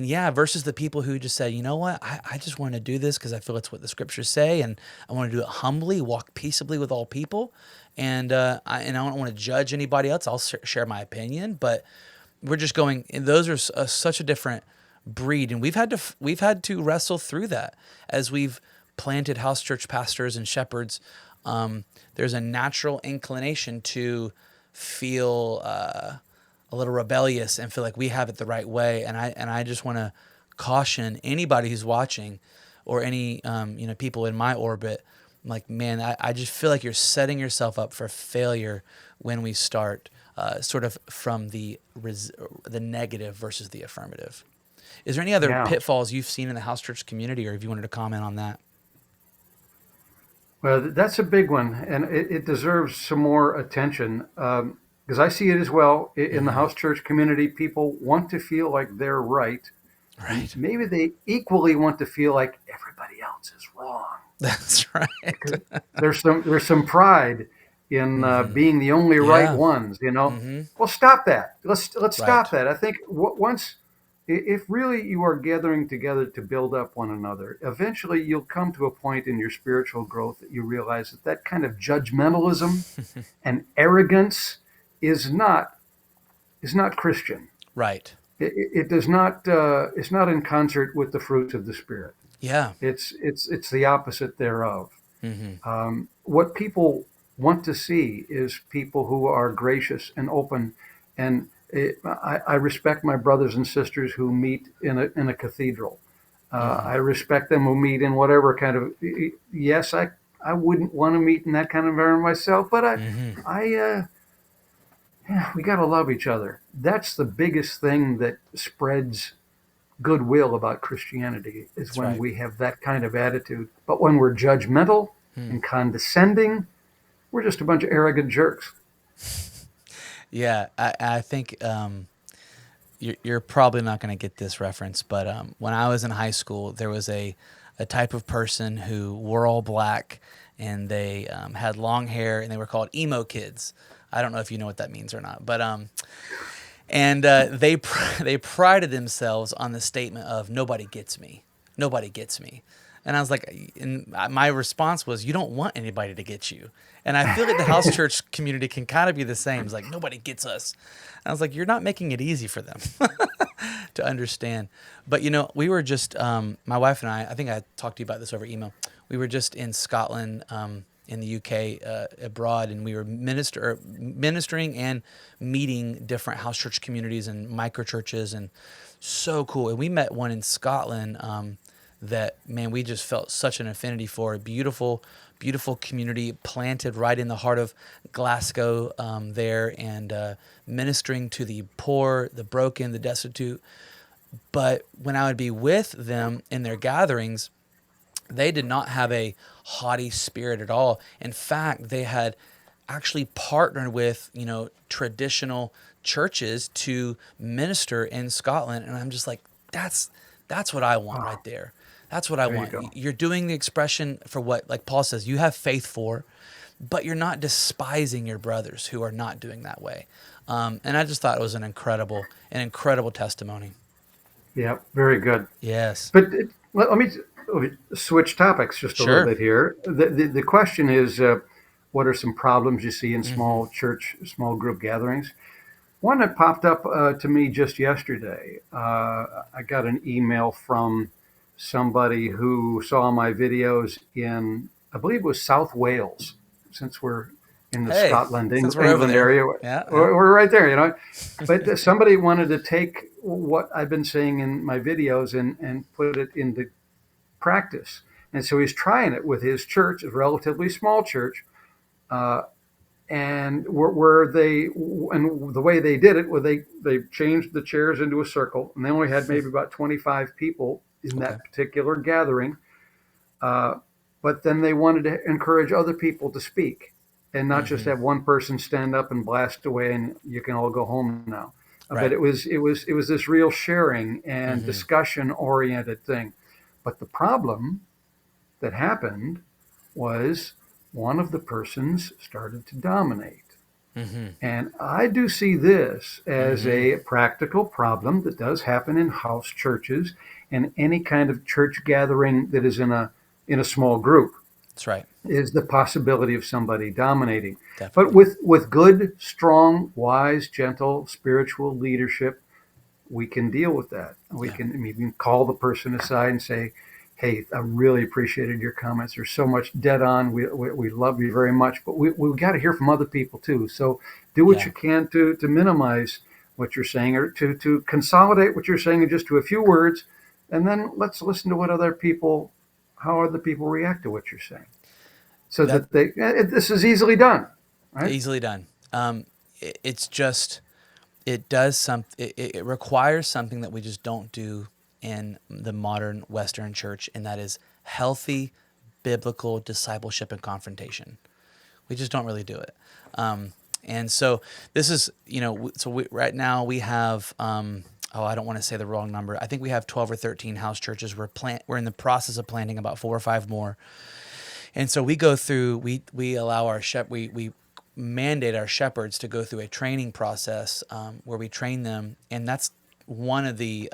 yeah, versus the people who just say, you know what, I just want to do this because I feel it's what the scriptures say, and I want to do it humbly, walk peaceably with all people, and I don't want to judge anybody else. I'll share my opinion, but we're just going. And those are such a different breed, and we've had to wrestle through that as we've planted house church pastors and shepherds. There's a natural inclination to feel a little rebellious and feel like we have it the right way. And I just want to caution anybody who's watching, or any people in my orbit. Like, man, I just feel like you're setting yourself up for failure when we start sort of from the negative versus the affirmative. Is there any other Yeah. pitfalls you've seen in the house church community, or if you wanted to comment on that? Well, that's a big one, and it deserves some more attention, because I see it as well in the Hmm. house church community. People want to feel like they're right, and Right. maybe they equally want to feel like everybody else is wrong. That's right. Because there's some pride in Hmm. being the only right Yeah. ones. Hmm. Well, stop that. Let's stop Right. that. I think once, if really you are gathering together to build up one another, eventually you'll come to a point in your spiritual growth that you realize that that kind of judgmentalism and arrogance is not is not Christian. Right. It does not. It's not in concert with the fruits of the spirit. Yeah. It's the opposite thereof. Hmm. What people want to see is people who are gracious and open, and I respect my brothers and sisters who meet in a cathedral. Hmm. I respect them who meet in whatever kind of. Yes, I wouldn't want to meet in that kind of environment myself, but Hmm. I yeah, we got to love each other. That's the biggest thing that spreads goodwill about Christianity, is That's when right. we have that kind of attitude. But when we're judgmental Hmm. and condescending, we're just a bunch of arrogant jerks. Yeah, I think you're probably not going to get this reference, but when I was in high school, there was a type of person who wore all black, and they had long hair, and they were called emo kids. I don't know if you know what that means or not, but and they prided themselves on the statement of nobody gets me, nobody gets me, and I was like, and my response was, you don't want anybody to get you, and I feel like the house church community can kind of be the same. It's like nobody gets us. And I was like, you're not making it easy for them to understand. But we were just my wife and I think I talked to you about this over email. We were just in Scotland, in the UK, abroad, and we were ministering and meeting different house church communities and micro churches, and so cool. And we met one in Scotland that, man, we just felt such an affinity for. A beautiful, beautiful community planted right in the heart of Glasgow, there, and ministering to the poor, the broken, the destitute. But when I would be with them in their gatherings, they did not have a haughty spirit at all. In fact, they had actually partnered with, traditional churches to minister in Scotland. And I'm just like, that's what I want Oh, right there. That's what I there you want. go. You're doing the expression for what, like Paul says, you have faith for, but you're not despising your brothers who are not doing that way. And I just thought it was an incredible testimony. Yeah, very good. Yes. But let me switch topics just a little Sure. bit here. The question is, what are some problems you see in Hmm. small church, small group gatherings? One that popped up to me just yesterday. I got an email from somebody who saw my videos in, I believe it was South Wales, since we're in the Hey, Scotland, since we're over England there. area. Yeah. Yeah. We're right there. But somebody wanted to take what I've been saying in my videos and put it into practice. And so he's trying it with his church, a relatively small church. Uh, and where they and the way they did it, where they changed the chairs into a circle, and they only had maybe about 25 people in Okay. that particular gathering. Uh, but then they wanted to encourage other people to speak and not just Mm-hmm. have one person stand up and blast away and you can all go home now. But Right. it was this real sharing and Mm-hmm. discussion oriented thing. But the problem that happened was one of the persons started to dominate. Mm-hmm. And I do see this as Mm-hmm. a practical problem that does happen in house churches and any kind of church gathering that is in a small group, That's right. is the possibility of somebody dominating. But Definitely. with good, strong, wise, gentle, spiritual leadership, we can deal with that. We Yeah. can, I mean, we can call the person aside and say, "Hey, I really appreciated your comments. There's so much dead on. We love you very much, but we got to hear from other people too. So do what Yeah. you can to minimize what you're saying or to consolidate what you're saying just to a few words, and then let's listen to what other people, how other people react to what you're saying, so That that this is easily done, right? easily done. It's just it does some it requires something that we just don't do in the modern Western church, and that is healthy biblical discipleship and confrontation. We just don't really do it. And so this is, right now we have, I don't want to say the wrong number. I think we have 12 or 13 house churches. We're in the process of planting about 4 or 5 more. And so we go through, we allow we mandate our shepherds to go through a training process, where we train them. And that's one of the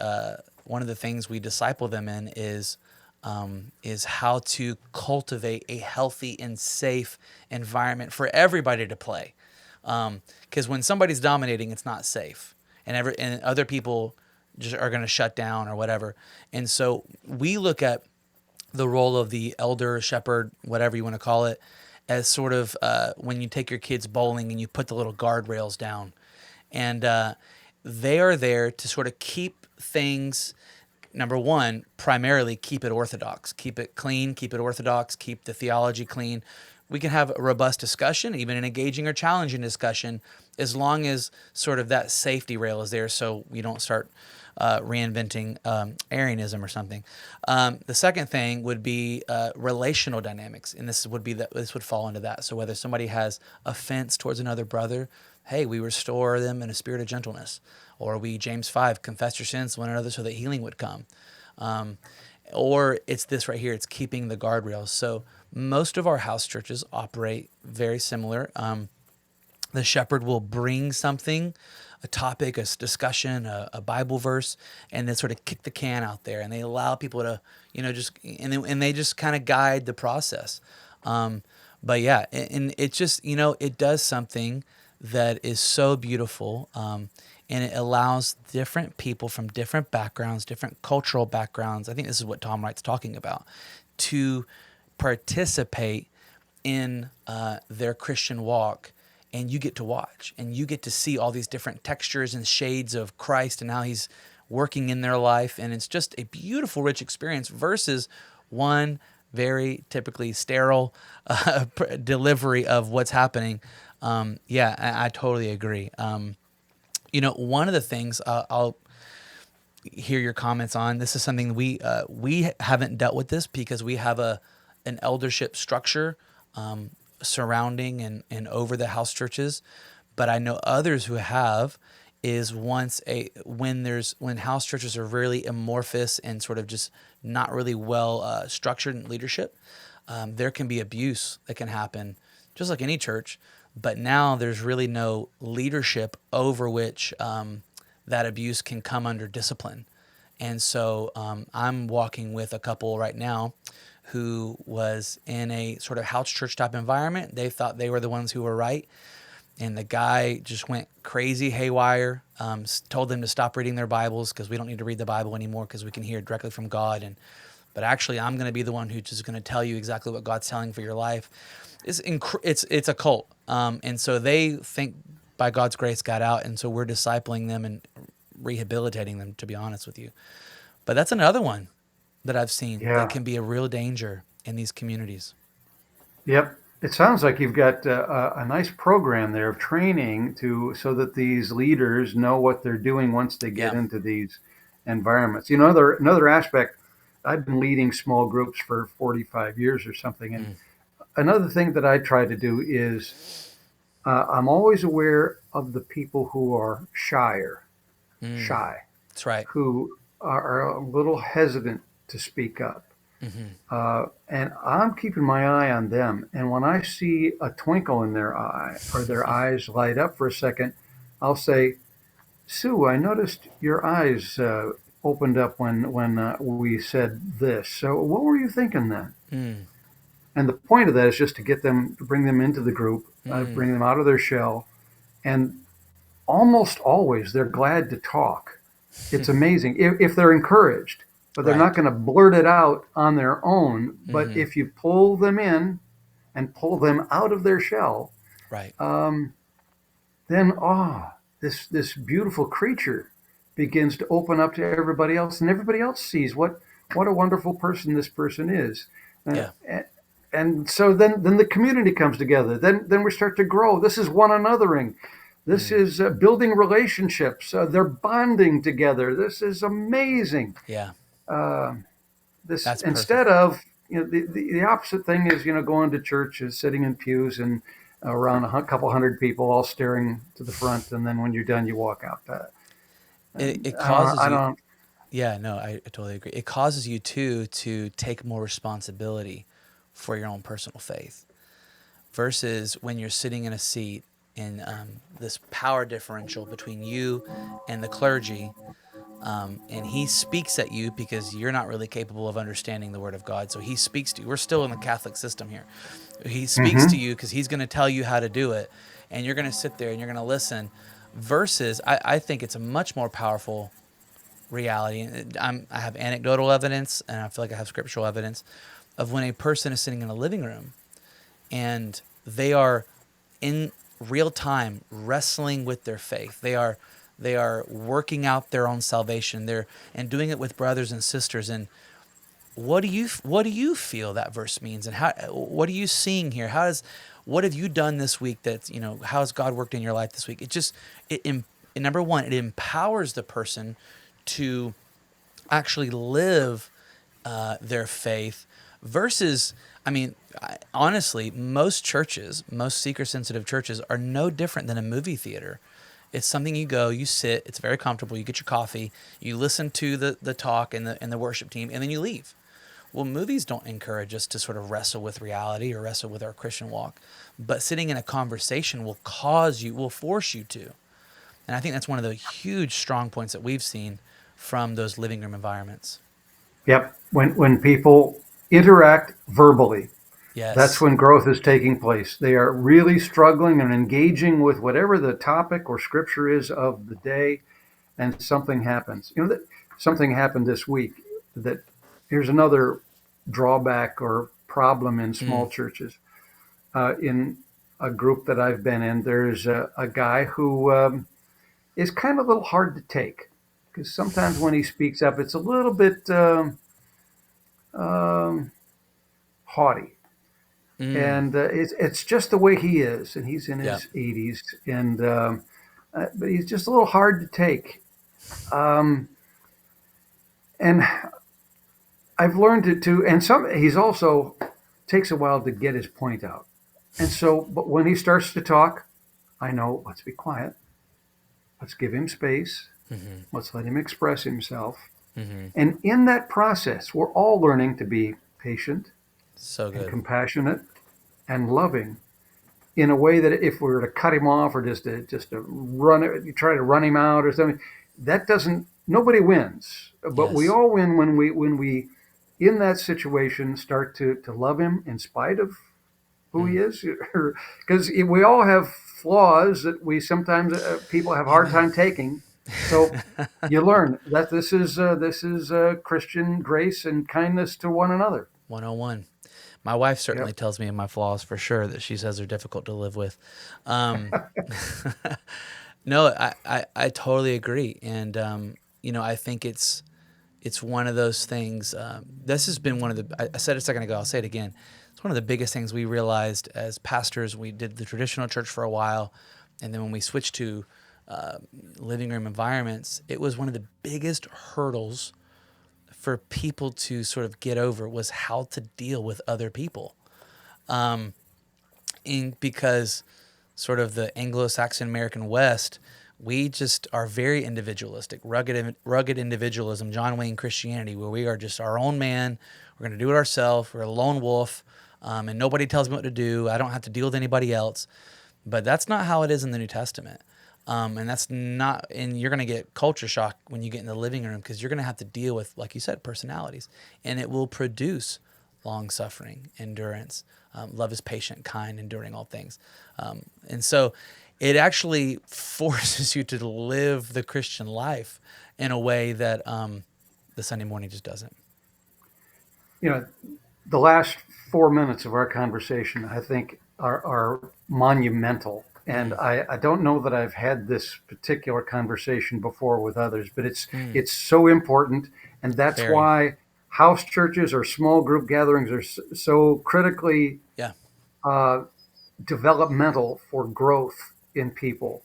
things we disciple them in is how to cultivate a healthy and safe environment for everybody to play. Because when somebody's dominating, it's not safe, and other people just are going to shut down or whatever. And so we look at the role of the elder, shepherd, whatever you want to call it, as sort of when you take your kids bowling and you put the little guardrails down, and they are there to sort of keep things. Number one, primarily keep it orthodox, keep it clean, keep it orthodox, keep the theology clean. We can have a robust discussion, even an engaging or challenging discussion, as long as sort of that safety rail is there, so we don't start reinventing Arianism or something. The second thing would be relational dynamics, and this would fall into that. So whether somebody has offense towards another brother, hey, we restore them in a spirit of gentleness, or we James 5 confess your sins to one another so that healing would come. Um, or it's this right here, it's keeping the guardrails. So most of our house churches operate very similar. The shepherd will bring something, a topic, a discussion, a Bible verse, and then sort of kick the can out there, and they allow people to, they just kind of guide the process. But yeah, and it just, it does something that is so beautiful, and it allows different people from different backgrounds, different cultural backgrounds. I think this is what Tom Wright's talking about, to participate in their Christian walk, and you get to watch and you get to see all these different textures and shades of Christ and how he's working in their life, and it's just a beautiful, rich experience versus one very typically sterile delivery of what's happening. Yeah, I totally agree. One of the things I'll hear your comments on. This is something we haven't dealt with this because we have an eldership structure surrounding and over the house churches, but I know others who have. Is when house churches are really amorphous and sort of just not really well structured in leadership, there can be abuse that can happen, just like any church. But now there's really no leadership over which that abuse can come under discipline. And so I'm walking with a couple right now who was in a sort of house church type environment. They thought they were the ones who were right. And the guy just went crazy haywire, told them to stop reading their Bibles because we don't need to read the Bible anymore because we can hear directly from God. But actually, I'm going to be the one who's just going to tell you exactly what God's telling for your life. It's a cult. And so they think by God's grace got out. And so we're discipling them and rehabilitating them, to be honest with you. But that's another one that I've seen that Yeah. can be a real danger in these communities. Yep. It sounds like you've got a nice program there of training to so that these leaders know what they're doing once they get Yeah. into these environments. Another aspect. I've been leading small groups for 45 years or something. And Mm. another thing that I try to do is I'm always aware of the people who are Mm. shy, That's right. who are a little hesitant to speak up. Hmm. And I'm keeping my eye on them. And when I see a twinkle in their eye or their eyes light up for a second, I'll say, Sue, I noticed your eyes opened up when we said this. So what were you thinking then? Mm. And the point of that is just to get them, to bring them into the group, Mm. bring them out of their shell. And almost always they're glad to talk. It's amazing if they're encouraged, but they're Right. not going to blurt it out on their own. But Hmm. if you pull them in and pull them out of their shell, Right. um, then this beautiful creature begins to open up to everybody else, and everybody else sees what a wonderful person this person is. Uh, Yeah. and so then the community comes together. Then we start to grow. This is one anothering. This Mm. is building relationships. They're bonding together. This is amazing. Yeah. Uh, this That's instead perfect. of the opposite thing is going to church is sitting in pews and around couple hundred people all staring to the front, and then when you're done, you walk out. It I don't. causes I you. don't. Yeah. No, I totally agree. It causes you too to take more responsibility for your own personal faith versus when you're sitting in a seat in this power differential between you and the clergy. And he speaks at you because you're not really capable of understanding the word of God. So he speaks to you. We're still in the Catholic system here. He speaks to Mm-hmm. you because he's going to tell you how to do it. And you're going to sit there and you're going to listen. Versus, I think it's a much more powerful reality. And I have anecdotal evidence and I feel like I have scriptural evidence of when a person is sitting in a living room and they are in real time wrestling with their faith. They are working out their own salvation. They're and doing it with brothers and sisters. And what do you feel that verse means? And how what are you seeing here? What have you done this week that how has God worked in your life this week? It number one, it empowers the person to actually live their faith versus, I mean, honestly, most seeker sensitive churches are no different than a movie theater. It's something you go, you sit, it's very comfortable, you get your coffee, you listen to the talk and the worship team, and then you leave. Well, movies don't encourage us to sort of wrestle with reality or wrestle with our Christian walk, but sitting in a conversation will force you to. And I think that's one of the huge strong points that we've seen from those living room environments. Yep. When people interact verbally, that's Yes. when growth is taking place. They are really struggling and engaging with whatever the topic or scripture is of the day, and something happens. Something happened this week. That Here's another drawback or problem in Mm. small churches. In a group that I've been in, there's a guy who is kind of a little hard to take because sometimes when he speaks up, it's a little bit um, haughty, Mm. and it's just the way he is, and he's in Yep. his 80s, and but he's just a little hard to take. Um, and I've learned it too, and he's also takes a while to get his point out, and so but when he starts to talk, I know let's be quiet, let's give him space, Mm-hmm. let's let him express himself, Mm-hmm. and in that process, we're all learning to be patient So and good. compassionate and loving in a way that if we were to cut him off or just to run it, you try to run him out or something, that doesn't. Nobody wins, but we Yes. all win when we in that situation start to love him in spite of who he Mm. is, because we all have flaws that we sometimes people have a hard Amen. time taking. So you learn that this is Christian grace and kindness to one another. 101. My wife certainly Yep. tells me my flaws for sure that she says are difficult to live with. Um, no, I totally agree. And, I think it's one of those things. This has been one of I said it a second ago, I'll say it again. It's one of the biggest things we realized as pastors. We did the traditional church for a while. And then when we switched to uh, living room environments, it was one of the biggest hurdles for people to sort of get over was how to deal with other people. Because sort of the Anglo-Saxon American West, we just are very individualistic, rugged individualism, John Wayne Christianity, where we are just our own man. We're going to do it ourselves. We're a lone wolf, and nobody tells me what to do. I don't have to deal with anybody else. But that's not how it is in the New Testament. And that's not, and you're going to get culture shock when you get in the living room, because you're going to have to deal with, like you said, personalities, and it will produce long suffering, endurance. Love is patient, kind, enduring all things. And so it actually forces you to live the Christian life in a way that the Sunday morning just doesn't. You know, the last 4 minutes of our conversation, I think, are monumental. And I don't know that I've had this particular conversation before with others, but it's so important. And that's Very. why house churches or small group gatherings are so critically Yeah. developmental for growth in people.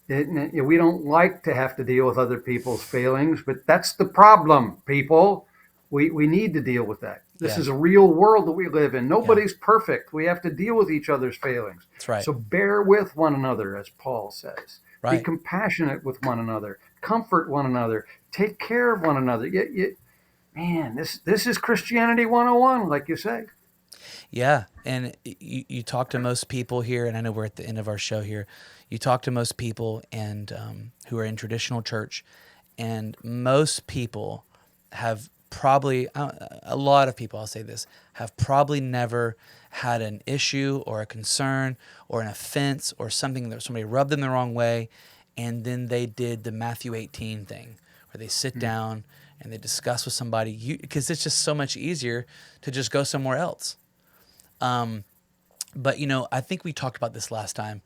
We don't like to have to deal with other people's failings, but that's the problem, people. We need to deal with that. This Yeah. is a real world that we live in. Yeah. Nobody's perfect. We have to deal with each other's failings. That's right. So bear with one another, as Paul says. Be Right. compassionate with one another. Comfort one another. Take care of one another. Man, this is Christianity 101, like you say. Yeah, and you talk to most people here, and I know we're at the end of our show here. You talk to most people and who are in traditional church, and most people have probably, a lot of people, I'll say this, have probably never had an issue or a concern or an offense or something that somebody rubbed them the wrong way, and then they did the Matthew 18 thing, where they sit down and they discuss with somebody, because it's just so much easier to just go somewhere else. But, I think we talked about this last time.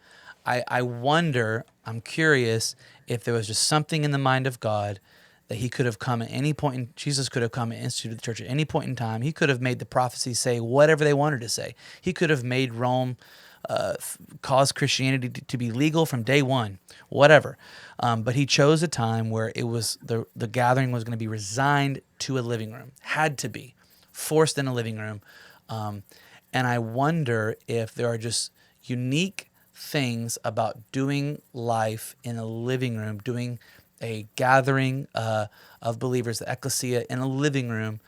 I wonder, I'm curious if there was just something in the mind of God that he could have come at any point, Jesus could have come and instituted the church at any point in time. He could have made the prophecies say whatever they wanted to say. He could have made Rome cause Christianity to be legal from day one, whatever. But he chose a time where it was the gathering was going to be resigned to a living room, had to be forced in a living room. And I wonder if there are just unique things about doing life in a living room, doing a gathering of believers, the ecclesia, in a living room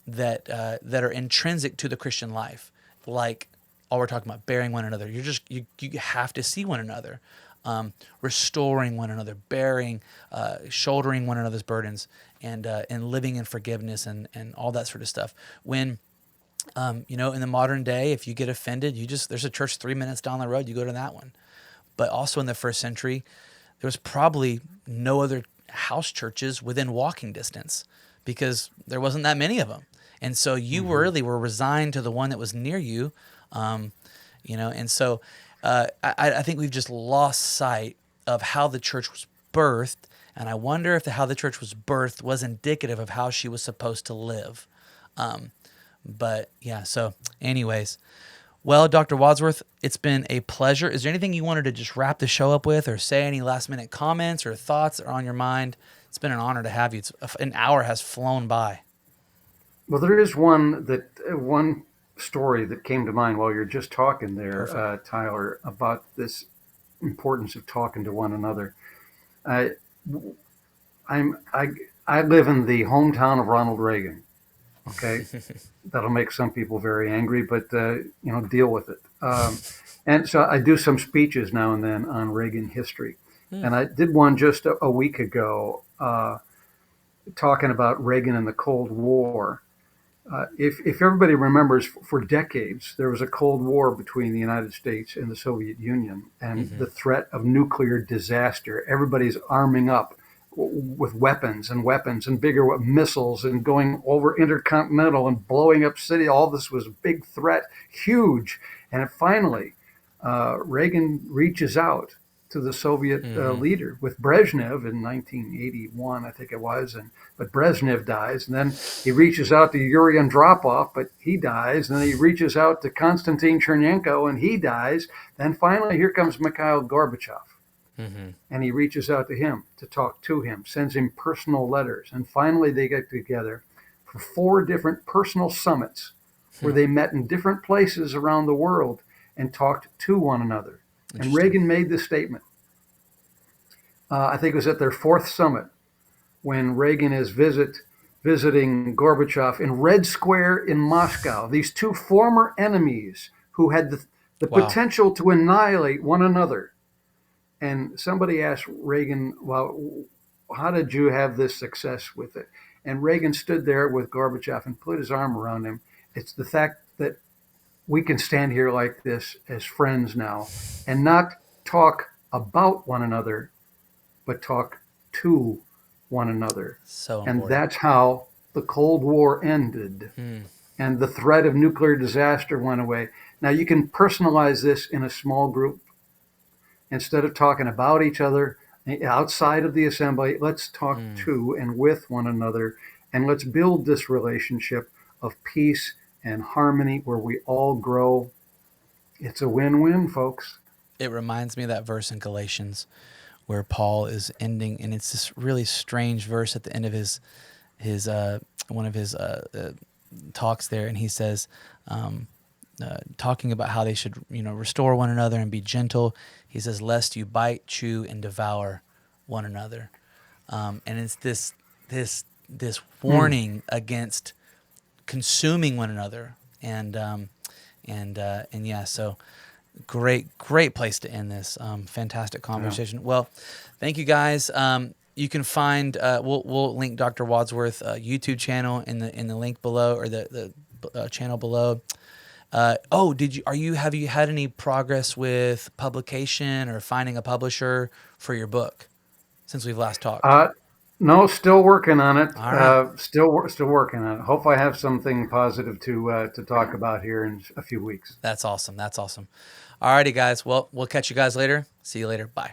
that are intrinsic to the Christian life. Like all we're talking about, bearing one another. You have to see one another, restoring one another, bearing, shouldering one another's burdens, and living in forgiveness and all that sort of stuff. When in the modern day, if you get offended, there's a church 3 minutes down the road, you go to that one. But also in the first century, there was probably no other house churches within walking distance because there wasn't that many of them. And so you really were resigned to the one that was near you, and so I think we've just lost sight of how the church was birthed. And I wonder if how the church was birthed was indicative of how she was supposed to live. But yeah, so anyways, well, Dr. Wadsworth, it's been a pleasure. Is there anything you wanted to just wrap the show up with, or say any last minute comments or thoughts that are on your mind? It's been an honor to have you. An hour has flown by. Well, there is one story that came to mind while you're just talking there, Tyler, about this importance of talking to one another. I live in the hometown of Ronald Reagan. Okay, that'll make some people very angry, but deal with it. And so I do some speeches now and then on Reagan history, and I did one just a week ago talking about Reagan and the Cold War. If everybody remembers, for decades there was a Cold War between the United States and the Soviet Union, and the threat of nuclear disaster. Everybody's arming up with weapons and bigger missiles and going over intercontinental and blowing up city. All this was a big threat, huge. And finally, Reagan reaches out to the Soviet leader with Brezhnev in 1981, I think it was. But Brezhnev dies, and then he reaches out to Yuri Andropov, but he dies. And then he reaches out to Konstantin Chernenko, and he dies. Then finally, here comes Mikhail Gorbachev. And he reaches out to him to talk to him, sends him personal letters. And finally, they get together for 4 different personal summits where they met in different places around the world and talked to one another. And Interesting. Reagan made this statement. I think it was at their 4th summit when Reagan is visiting Gorbachev in Red Square in Moscow. These two former enemies who had the Wow. potential to annihilate one another. And somebody asked Reagan, well, how did you have this success with it? And Reagan stood there with Gorbachev and put his arm around him. It's the fact that we can stand here like this as friends now and not talk about one another, but talk to one another. So And important. that's how the Cold War ended and the threat of nuclear disaster went away. Now you can personalize this in a small group. Instead of talking about each other outside of the assembly, let's talk to and with one another, and let's build this relationship of peace and harmony where we all grow. It's a win-win, folks. It reminds me of that verse in Galatians where Paul is ending, and it's this really strange verse at the end of his one of his talks there, and he says, talking about how they should restore one another and be gentle. He says, "Lest you bite, chew, and devour one another," and it's this warning against consuming one another, and yeah, so. Great place to end this. Fantastic conversation. Yeah. Well, thank you guys. You can find we'll link Dr. Wadsworth YouTube channel in the link below, or the channel below. Have you had any progress with publication or finding a publisher for your book since we've last talked? No, still working on it. All right. Still working on it. Hope I have something positive to talk about here in a few weeks. That's awesome. All righty, guys. Well, we'll catch you guys later. See you later. Bye.